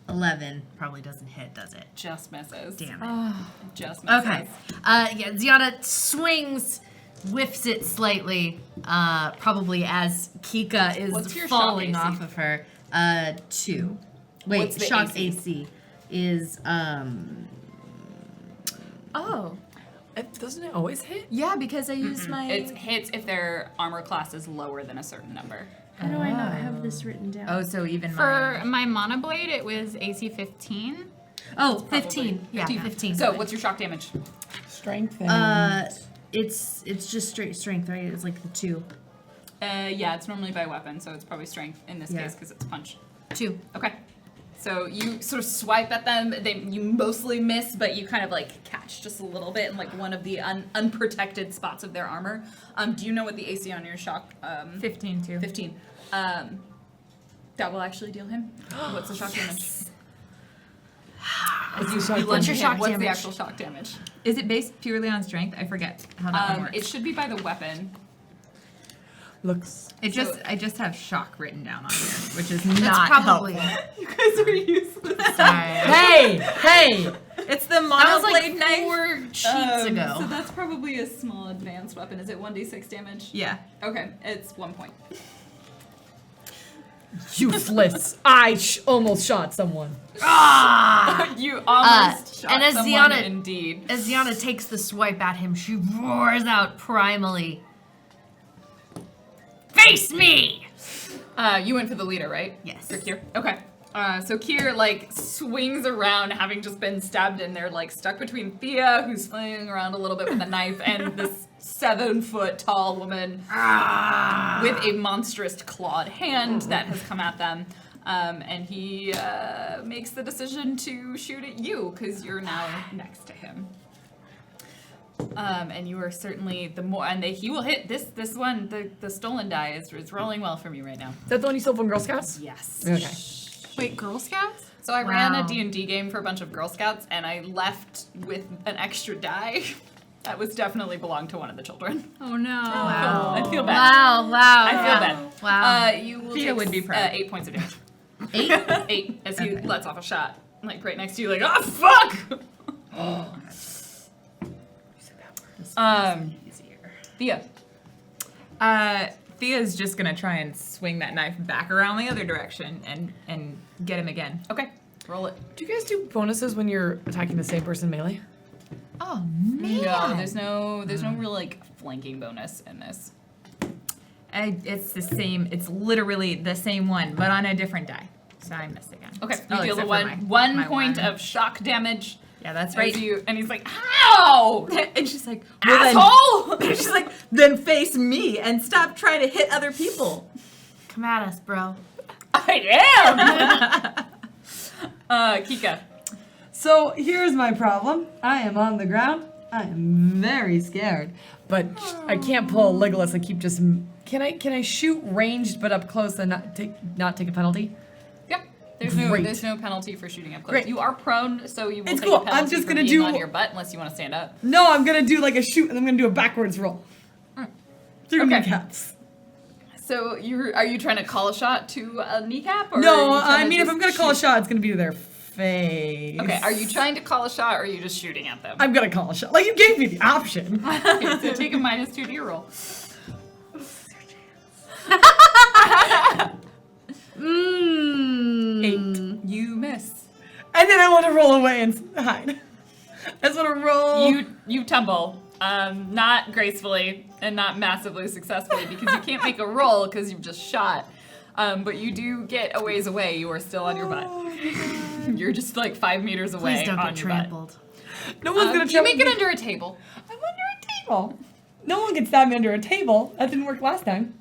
11 probably doesn't hit, does it? Just misses. Damn it. Just misses. Okay. Yeah, Ziana swings, whiffs it slightly, probably as Kika What's is your shock falling AC? off of her. 2. Wait, What's the shock AC? AC is Oh. Doesn't it always hit? Yeah, because I used my It hits if their armor class is lower than a certain number. How do I not have this written down? Oh, so even Uh, for my monoblade it was AC 15. Oh, 15. Yeah, 15. 15. So what's your shock damage? Strength and It's just straight strength, right? It's like the 2. Yeah, it's normally by weapon, so it's probably strength in this Yeah. case because it's punch. 2. Okay. So you sort of swipe at them. You mostly miss, but you kind of like catch just a little bit in like one of the unprotected spots of their armor. Do you know what the AC on your shock? 15 too. 15. That will actually deal him. What's the shock damage? What's your shock What's damage? the actual shock damage? Is it based purely on strength? I forget how that one works. It should be by the weapon. looks. I just have shock written down on here, which is That's not probably. helpful. You guys are useless. Sorry. Hey! It's the That was monoblade like knife. 4 sheets ago. So that's probably a small advanced weapon. Is it 1d6 damage? Yeah. Okay, it's 1 point. Useless. I almost shot someone. You almost shot and as someone, Ziana- indeed. As Ziana takes the swipe at him, she roars out primally, "Face me!" You went for the leader, right? Yes. For Kier? Okay. So Kier, like, swings around, having just been stabbed, and they're, like, stuck between Thea, who's flailing around a little bit with a knife, and this 7-foot-tall woman with a monstrous clawed hand that has come at them. And he makes the decision to shoot at you, because you're now next to him. And you are certainly the more, and he will hit this one. The stolen die is rolling well for me right now. Is that the one you stole from Girl Scouts? Yes. Okay. Wait, Girl Scouts? So I ran Wow. a D&D game for a bunch of Girl Scouts, and I left with an extra die. That was definitely belonged to one of the children. Oh no. Wow. I feel bad. Wow! Wow! I feel bad. Wow! You will Thea take would be proud. 8 points of damage. 8. 8 as he Okay. lets off a shot, like right next to you, like, oh fuck. Thea. Thea's just gonna try and swing that knife back around the other direction and get him again. Okay, roll it. Do you guys do bonuses when you're attacking the same person melee? Oh No, there's no real like flanking bonus in this. It's the same. It's literally the same one, but on a different die. So I missed again. Okay, Oh, you deal the except for one my point one. of shock damage. Yeah, that's Right. right. And he's like, ow! And she's like, Asshole! Then, she's like, then face me and stop trying to hit other people. Come at us, bro. I am! Kika. So here's my problem. I am on the ground. I am very scared, but I can't pull Legolas. I keep just. Can I shoot ranged but up close and not take a penalty? Yep. Great. There's no penalty for shooting up close. Great. You are prone, so you will It's take cool. a penalty I'm just for gonna being do- on your butt unless you want to stand up. No, I'm gonna do like a shoot and I'm gonna do a backwards roll. Through Okay. kneecaps. So are you trying to call a shot to a kneecap? Or No, are you trying I to mean, if just I'm gonna call a shoot? shot, it's gonna be to their face. Okay, are you trying to call a shot or are you just shooting at them? I'm gonna call a shot. Like, you gave me the option. Okay, so take a -2 to your roll. Mm. 8. You miss. And then I want to roll away and hide. I just want to roll. You tumble, not gracefully and not massively successfully because you can't make a roll because you've just shot. But you do get a ways away. You are still on your butt. You're just like 5 meters away Please don't on get your butt. trampled. No one's gonna You trample make it me. under a table. I'm under a table. No one can stab me under a table. That didn't work last time.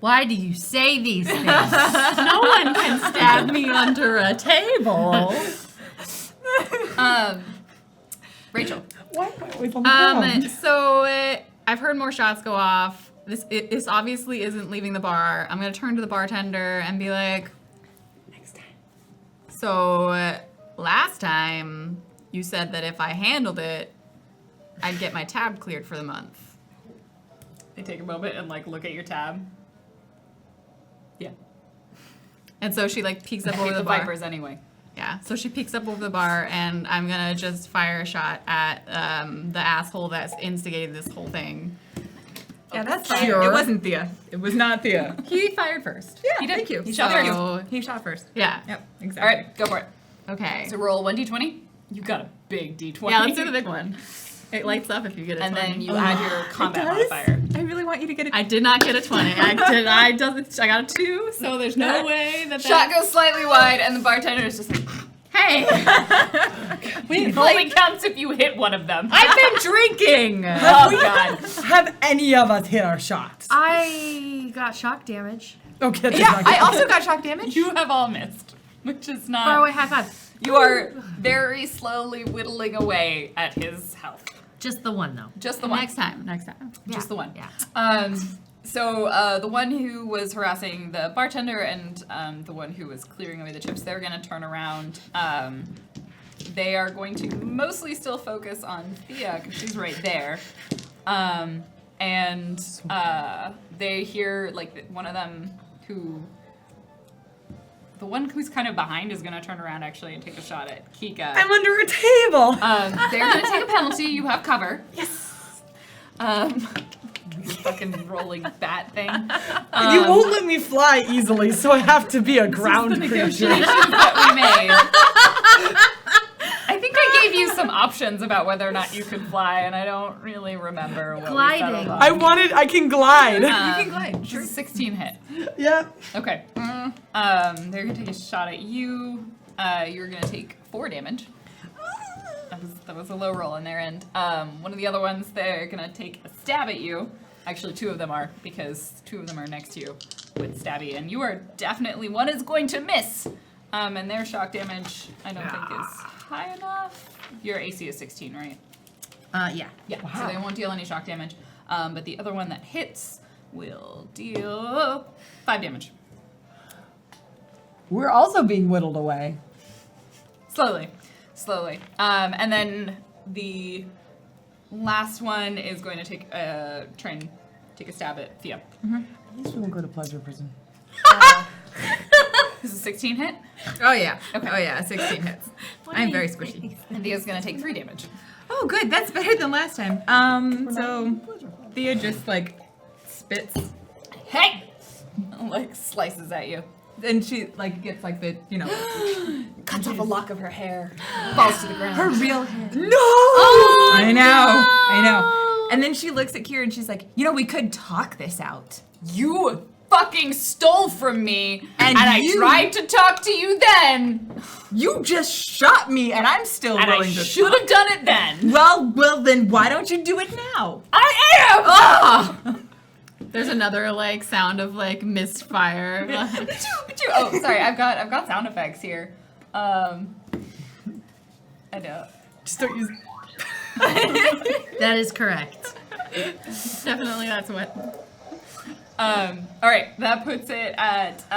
Why do you say these things? No one can stab me under a table. Rachel. Why am I always on the ground? So I've heard more shots go off. This obviously isn't leaving the bar. I'm gonna turn to the bartender and be like, Next time. so last time you said that if I handled it, I'd get my tab cleared for the month. They take a moment and like look at your tab. Yeah. And so she like peeks up I over hate the the bar. vipers anyway. Yeah, so she peeks up over the bar, and I'm gonna just fire a shot at the asshole that's instigated this whole thing. Yeah, that's fine. fine. Sure. It wasn't Thea. It was not Thea. He fired first. Yeah, He did. thank you. He shot first. So, He shot first. yeah. Yep, All exactly. right, go for it. Okay. So roll 1d20. You got a big d20. Yeah, let's do the big one. It lights up if you get a And 20. then you add your combat modifier. I really want you to get it. I did not get a 20. I got a 2, so there's no way that Shot goes slightly wide, and the bartender is just like, Hey! it only counts if you hit one of them. I've been drinking. Oh god. Have any of us hit our shots? I got shock damage. Okay, that's Yeah, not I good. also got shock damage. You have all missed, which is not. Far away high five. You are very slowly whittling away at his health. Just the one though. Just the one. Next time. Just the one. Yeah. So the one who was harassing the bartender and the one who was clearing away the chips, they're going to turn around. They are going to mostly still focus on Thea because she's right there. And they hear like one of them the one who's kind of behind is going to turn around actually and take a shot at Kika. I'm under a table. They're going to take a penalty. You have cover. Yes. You fucking rolling bat thing. You won't let me fly easily, so I have to be a ground creature. Negotiations that we made. I think I gave you some options about whether or not you could fly, and I don't really remember what we settled Gliding. on. I can glide. You can glide. Sure. 16 hit. Yeah. Okay. They're gonna take a shot at you. You're gonna take 4 damage. That was a low roll in their end. One of the other ones, they're gonna take a stab at you. Actually, 2 of them are, because 2 of them are next to you with stabby, and you are definitely, one is going to miss. And their shock damage, I don't think is high enough. Your AC is 16, right? Yeah. Yeah, so they won't deal any shock damage. But the other one that hits will deal 5 damage. We're also being whittled away. Slowly. And then the last one is going to take a stab at Thea. At least we won't go to pleasure prison. This is a 16 hit, Oh yeah. Okay. Oh yeah. 16 hits. I'm very squishy. and Thea's going to take 3 damage. Oh good. That's better than last time. So Thea just like spits, Hey! Like slices at you. and she like gets like the Cuts off a lock of her hair. Falls to the ground. Her real head. No! I know. And then she looks at Kira and she's like, we could talk this out. You fucking stole from me, And I you- tried to talk to you then, You just shot me, and I'm still and I willing to should have done it then. Well, then why don't you do it now? I am! There's another like sound of like misfire. Oh, sorry, I've got sound effects here. I know. Just don't use. That is correct. Definitely that's what. All right, that puts it at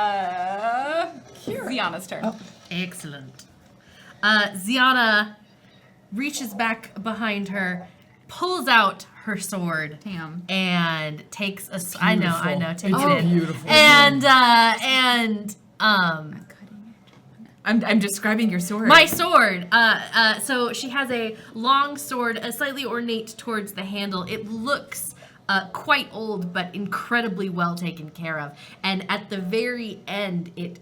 Ziana's turn. Oh. Excellent. Ziana reaches back behind her pulls out her sword. Damn. And takes a. I know. Takes It's it in. beautiful. I'm describing your sword. My sword. So she has a long sword, slightly ornate towards the handle. It looks quite old, but incredibly well taken care of. And at the very end, it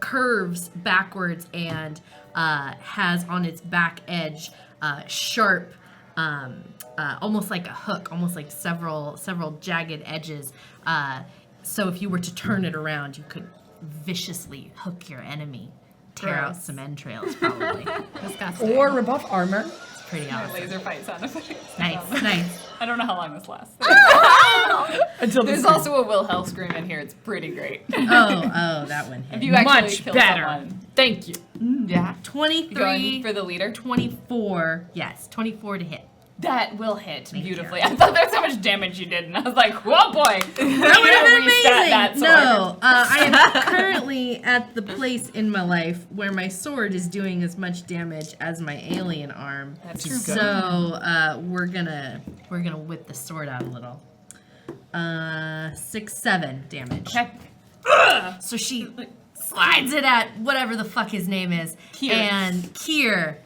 curves backwards and has on its back edge sharp, almost like a hook, almost like several jagged edges. So if you were to turn it around, you could viciously hook your enemy. Tear out some entrails, probably. Disgusting. Or rebuff armor. It's pretty awesome. Laser fight sound effects. Nice. I don't know how long this lasts. Until There's also a Will Hell scream in here. It's pretty great. Oh, that one hit. If you actually Much kill better. someone. Thank you. Yeah. 23 Going for the leader. 24. Yes, 24 to hit. That will hit Thank beautifully. you. I thought that's how much damage you did, and I was like, "Whoa, boy!" That would have been amazing. That No, I am currently at the place in my life where my sword is doing as much damage as my alien arm. That's true. So we're gonna whip the sword out a little. 6-7 damage. Okay. So she slides it at whatever the fuck his name is. Kier. And Kier,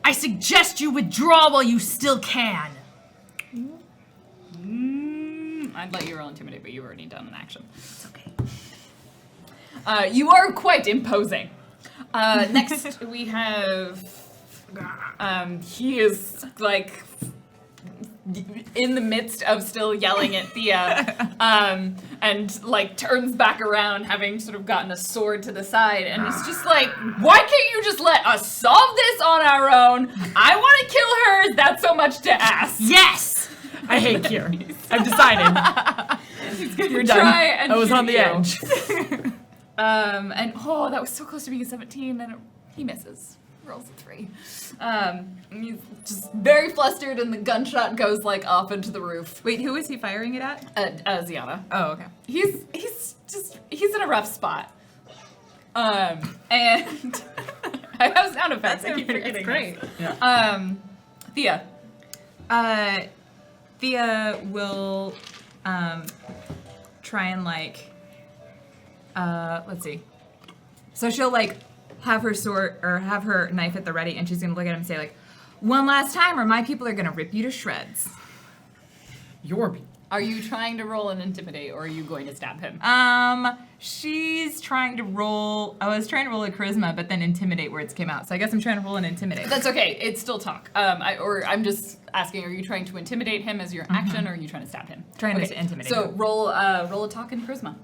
I suggest you withdraw while you still can. I'd let you roll intimidate, but you've already done an action. It's okay. You are quite imposing. Next, we have. He is like in the midst of still yelling at Thea, and like turns back around, having sort of gotten a sword to the side, and it's just like, why can't you just let us solve this on our own? I want to kill her. Is that so much to ask? Yes! I hate Kier. I've decided. You're done. Try and I was shoot on the you. edge. And that was so close to being a 17, and he misses. Rolls a 3. He's just very flustered, and the gunshot goes like off into the roof. Wait, who is he firing it at? Ziana. Oh, okay. He's in a rough spot. And I have sound effects. I keep forgetting. Great. this. Thea. Thea will try and like let's see. So she'll like have her sword or have her knife at the ready, and she's gonna look at him and say like, "One last time, or my people are gonna rip you to shreds." Your Are you trying to roll an intimidate, or are you going to stab him? She's trying to roll. I was trying to roll a charisma, but then intimidate words came out. So I guess I'm trying to roll an intimidate. That's okay. It's still talk. I'm just asking: are you trying to intimidate him as your action, or are you trying to stab him? Trying to intimidate So him. roll a talk and charisma.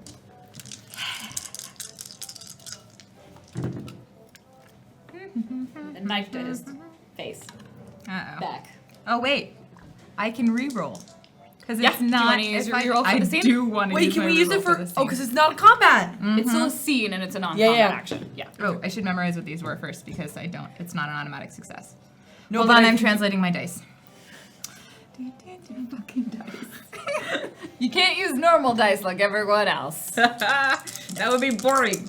And knife to his face, Uh-oh. back. Oh wait, I can re-roll. Because Yeah, it's do you not. wanna use your reroll for I the scene? do want to Wait, use can my we use reroll it for? the Oh, scene. because it's not combat. It's still a scene, and it's a non-combat Yeah. action. Yeah. Oh, I should memorize what these were first because I don't. It's not an automatic success. No, Hold but on, I I'm think- translating my dice. Fucking dice. You can't use normal dice like everyone else. That would be boring.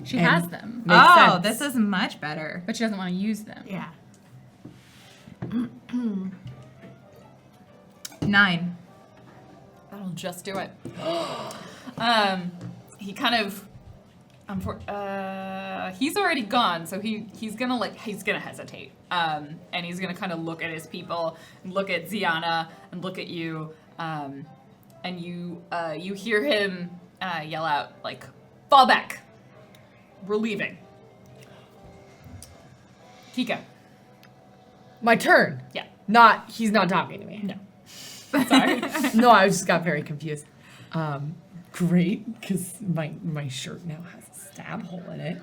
She And- has them, Makes Oh, sense. this is much better. but she doesn't want to use them. Yeah. 9. That'll just do it. He kind of, he's already gone, so he's gonna hesitate, and he's gonna kind of look at his people, and look at Ziana, and look at you, and you hear him yell out like, "Fall back! We're leaving." Kika. My turn. Yeah. He's not talking to me. No. Sorry. No, I just got very confused. Great, because my shirt now has a stab hole in it.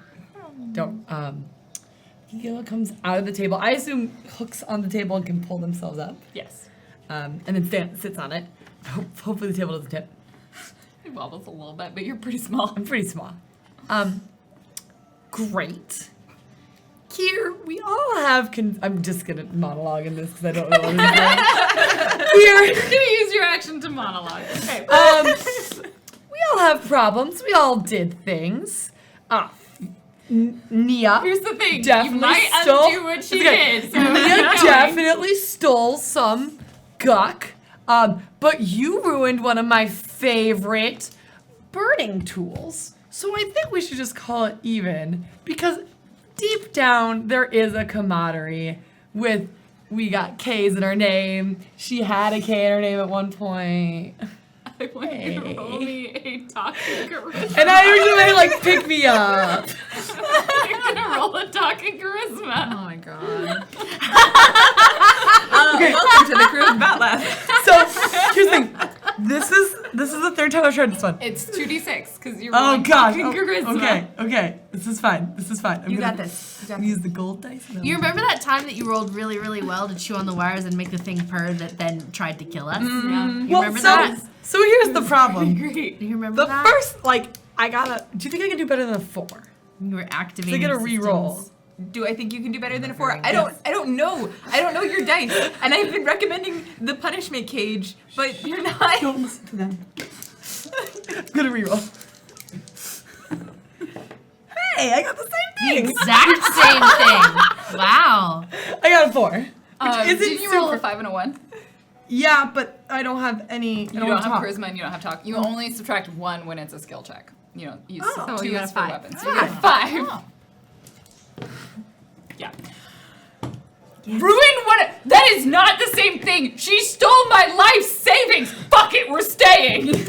He comes out of the table. I assume hooks on the table and can pull themselves up. Yes. And then sits on it. Hopefully the table doesn't tip. It wobbles a little bit, but you're pretty small. I'm pretty small. Great. Here, we all have. I'm just gonna monologue in this because I don't know what I'm doing. Here, You're gonna use your action to monologue. Okay. we all have problems. We all did things. Nia. Here's the thing. Definitely you might stole- undo what she Okay. did. So Nia keep going. definitely stole some guck. But you ruined one of my favorite birding tools. So I think we should just call it even. Because deep down, there is a camaraderie with, we got K's in her name. She had a K in her name at one point. I want you to roll me a talking charisma. And I usually like pick me up. I'm gonna roll a talking charisma. Oh my god. Welcome to the crew of Batlath. So here's the thing. This is the third time I've tried this one. It's 2d6 because you're Oh rolling gosh. talking charisma. Okay. This is fine. I'm You gonna got this. You got use the gold dice. You remember that time that you rolled really, really well to chew on the wires and make the thing purr that then tried to kill us? Yeah. You remember that? So here's the problem. Great. Do you remember The that? first, I gotta. Do you think I can do better than a 4? You were activating So I get a re-roll. systems. Do I think you can do better than a 4? I don't know. I don't know your dice. And I've been recommending the punishment cage, but you're not. Don't listen to them. I'm gonna re-roll. Hey, I got the same thing. Exact same thing. Wow. I got a 4. Isn't Didn't you roll a super- 5 and a 1? Yeah, but I don't have any. You don't have charisma and you don't have talk. You only subtract 1 when it's a skill check. You know, you So 2 you got is a for 5. weapons. So you get a 5. Yeah. Ruin one. That is not the same thing. She stole my life savings. Fuck it, we're staying.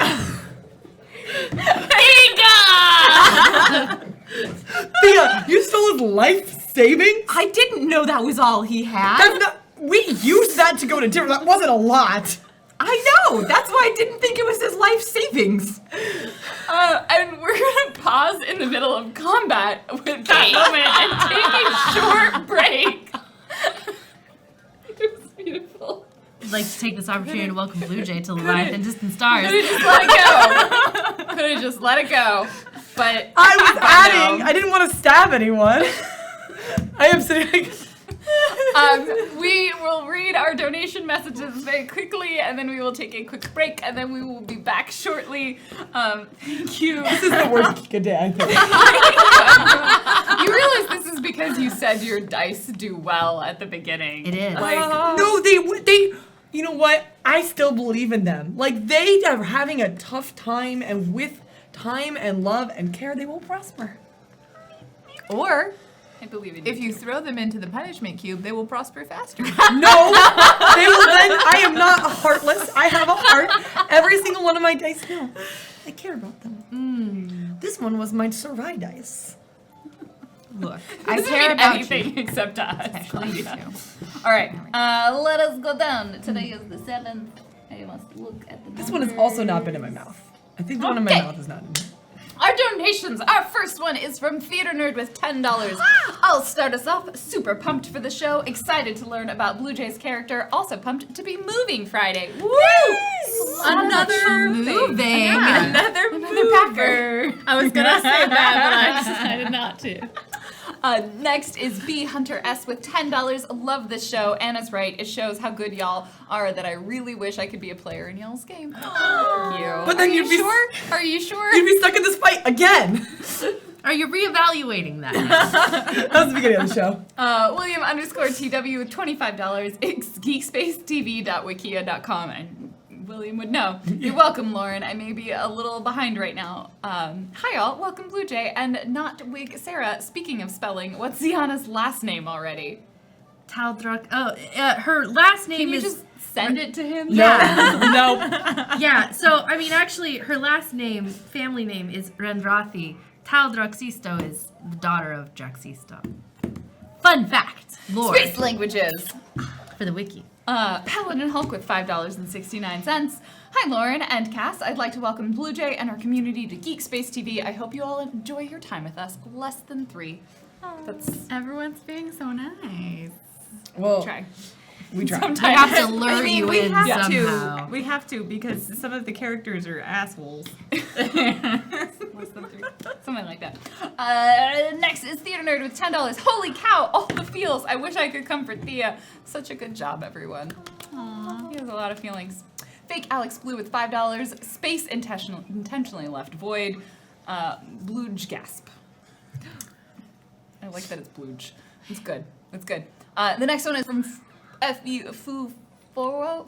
Thea, you stole his life savings? I didn't know that was all he had. That's not. We used that to go to dinner. That wasn't a lot. I know. That's why I didn't think it was his life savings. And we're gonna pause in the middle of combat with that moment and take a short break. It was beautiful. I'd like to take this opportunity to welcome Blue Jay to Leviathan Distant Stars. Could have just let it go. Could have just let it go. But I was adding. no. I didn't want to stab anyone. I am sitting. We will read our donation messages very quickly, and then we will take a quick break, and then we will be back shortly. Thank you. This is the worst Kika day, I think. You realize this is because you said your dice do well at the beginning. It is. Like, No, they. You know what? I still believe in them. Like they are having a tough time, and with time and love and care, they will prosper. Or I believe in you. if you throw them into the punishment cube, they will prosper faster. No, they will then. I am not heartless. I have a heart. Every single one of my dice know. I care about them. This one was my survive dice. Look, I Doesn't care mean about anything you. except to us. Actually, you do. All right, let us go down. Today is the 7th. I must look at the. This one has also not been in my mouth. I think the one in my Okay. mouth is not in. Our donations. Our first one is from Theater Nerd with $10. I'll start us off. Super pumped for the show. Excited to learn about Blue Jay's character. Also pumped to be moving Friday. Woo! Another moving. Another Packer. I was gonna say that, but I decided not to. Next is B Hunter S with $10. Love this show. Anna's right. It shows how good y'all are that I really wish I could be a player in y'all's game. Thank you. But then Are you you'd be- sure? Are you sure? You'd be stuck in this fight again. Are you reevaluating that? That was the beginning of the show. William_TW with $25. It's geekspacetv.wikia.com, and William would know. You're welcome, Lauren. I may be a little behind right now. Hi, all. Welcome, Blue Jay. And not Wig Sarah. Speaking of spelling, what's Ziana's last name already? Taldruk. Oh, her last name Can you is. just send it to him? Yeah. No. Yeah, so, I mean, actually, her last name, family name, is Rendrathi. Taldruxisto is the daughter of Draxisto. Fun fact. Lore. Space languages. For the wiki. Paladin Hulk with $5.69. Hi, Lauren and Cass. I'd like to welcome Blue Jay and our community to Geek Space TV. I hope you all enjoy your time with us. Less than 3. That's Everyone's being so nice. Well, try. we tried. Sometimes. I have to lure I mean, you we in have somehow. to. We have to because some of the characters are assholes. Less than 3. Something like that. Next is Theater Nerd with $10. Holy cow, all the feels. I wish I could comfort Thea. Such a good job, everyone. Aww. He has a lot of feelings. Fake Alex Blue with $5. Space intentionally left void. Blue gasp. I like that it's Blooge. It's good. It's good. The next one is from Furo.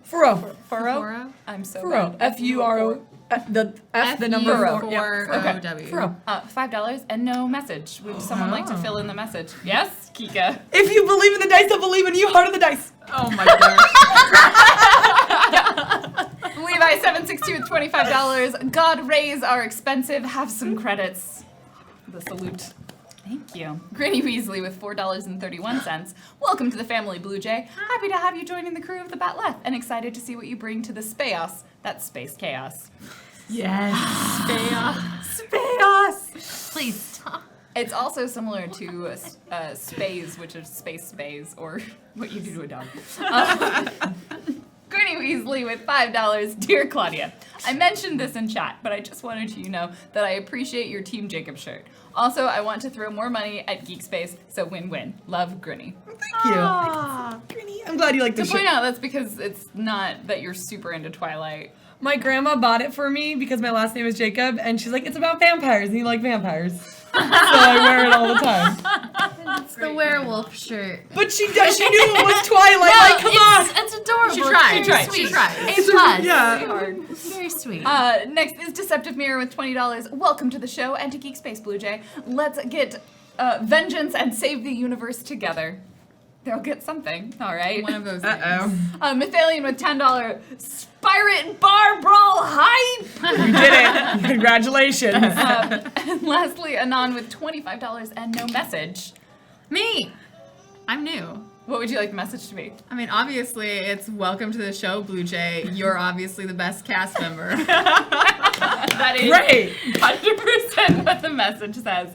Furo. I'm so Furo. bad. F-U-R-O. The F, the number Furo. four. Yeah. Okay. W. Furo. $5 and no message. Would someone like to fill in the message? Yes, Kika. If you believe in the dice, they'll believe in you. Heart of the dice. Oh my gosh. Levi762 with $25. God raise our expensive. Have some credits. The salute. Thank you. Granny Weasley with $4.31. Welcome to the family, Blue Jay. Happy to have you joining the crew of the Batleth and excited to see what you bring to the Spaeos. That's space chaos. Yes. Spaeos! Please stop. It's also similar to spays, which is space spays, or what you do to a dog. Granny Weasley with $5. Dear Claudia, I mentioned this in chat, but I just wanted you to know that I appreciate your Team Jacob shirt. Also, I want to throw more money at GeekSpace, so win-win. Love, Granny. Thank you. Granny, I'm glad you like the To shirt. point out, that's because it's not that you're super into Twilight. My grandma bought it for me because my last name is Jacob, and she's like, it's about vampires, and you like vampires. So I wear it all the time. It's the werewolf shirt. But she knew it was Twilight. Like, come on. It's adorable. She tried. It's She very tried. sweet. She tried. A plus. Yeah. Hard. Very sweet. Next is Deceptive Mirror with $20. Welcome to the show and to Geek Space Blue Jay. Let's get vengeance and save the universe together. They'll get something, all right? One of those things. Mythalian with $10. Pirate Bar Brawl Hype! You did it. Congratulations. And lastly, Anon with $25 and no message. Me. I'm new. What would you like the message to be? I mean, obviously, it's welcome to the show, Blue Jay. You're obviously the best cast member. That is Great. 100% what the message says.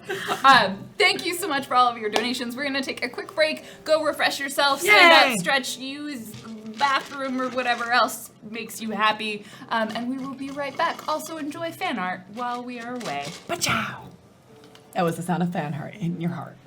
Thank you so much for all of your donations. We're going to take a quick break, go refresh yourself, stand Yay. up, stretch, use bathroom or whatever else makes you happy. And we will be right back. Also enjoy fan art while we are away. Ba-chow. That was the sound of fan heart in your heart.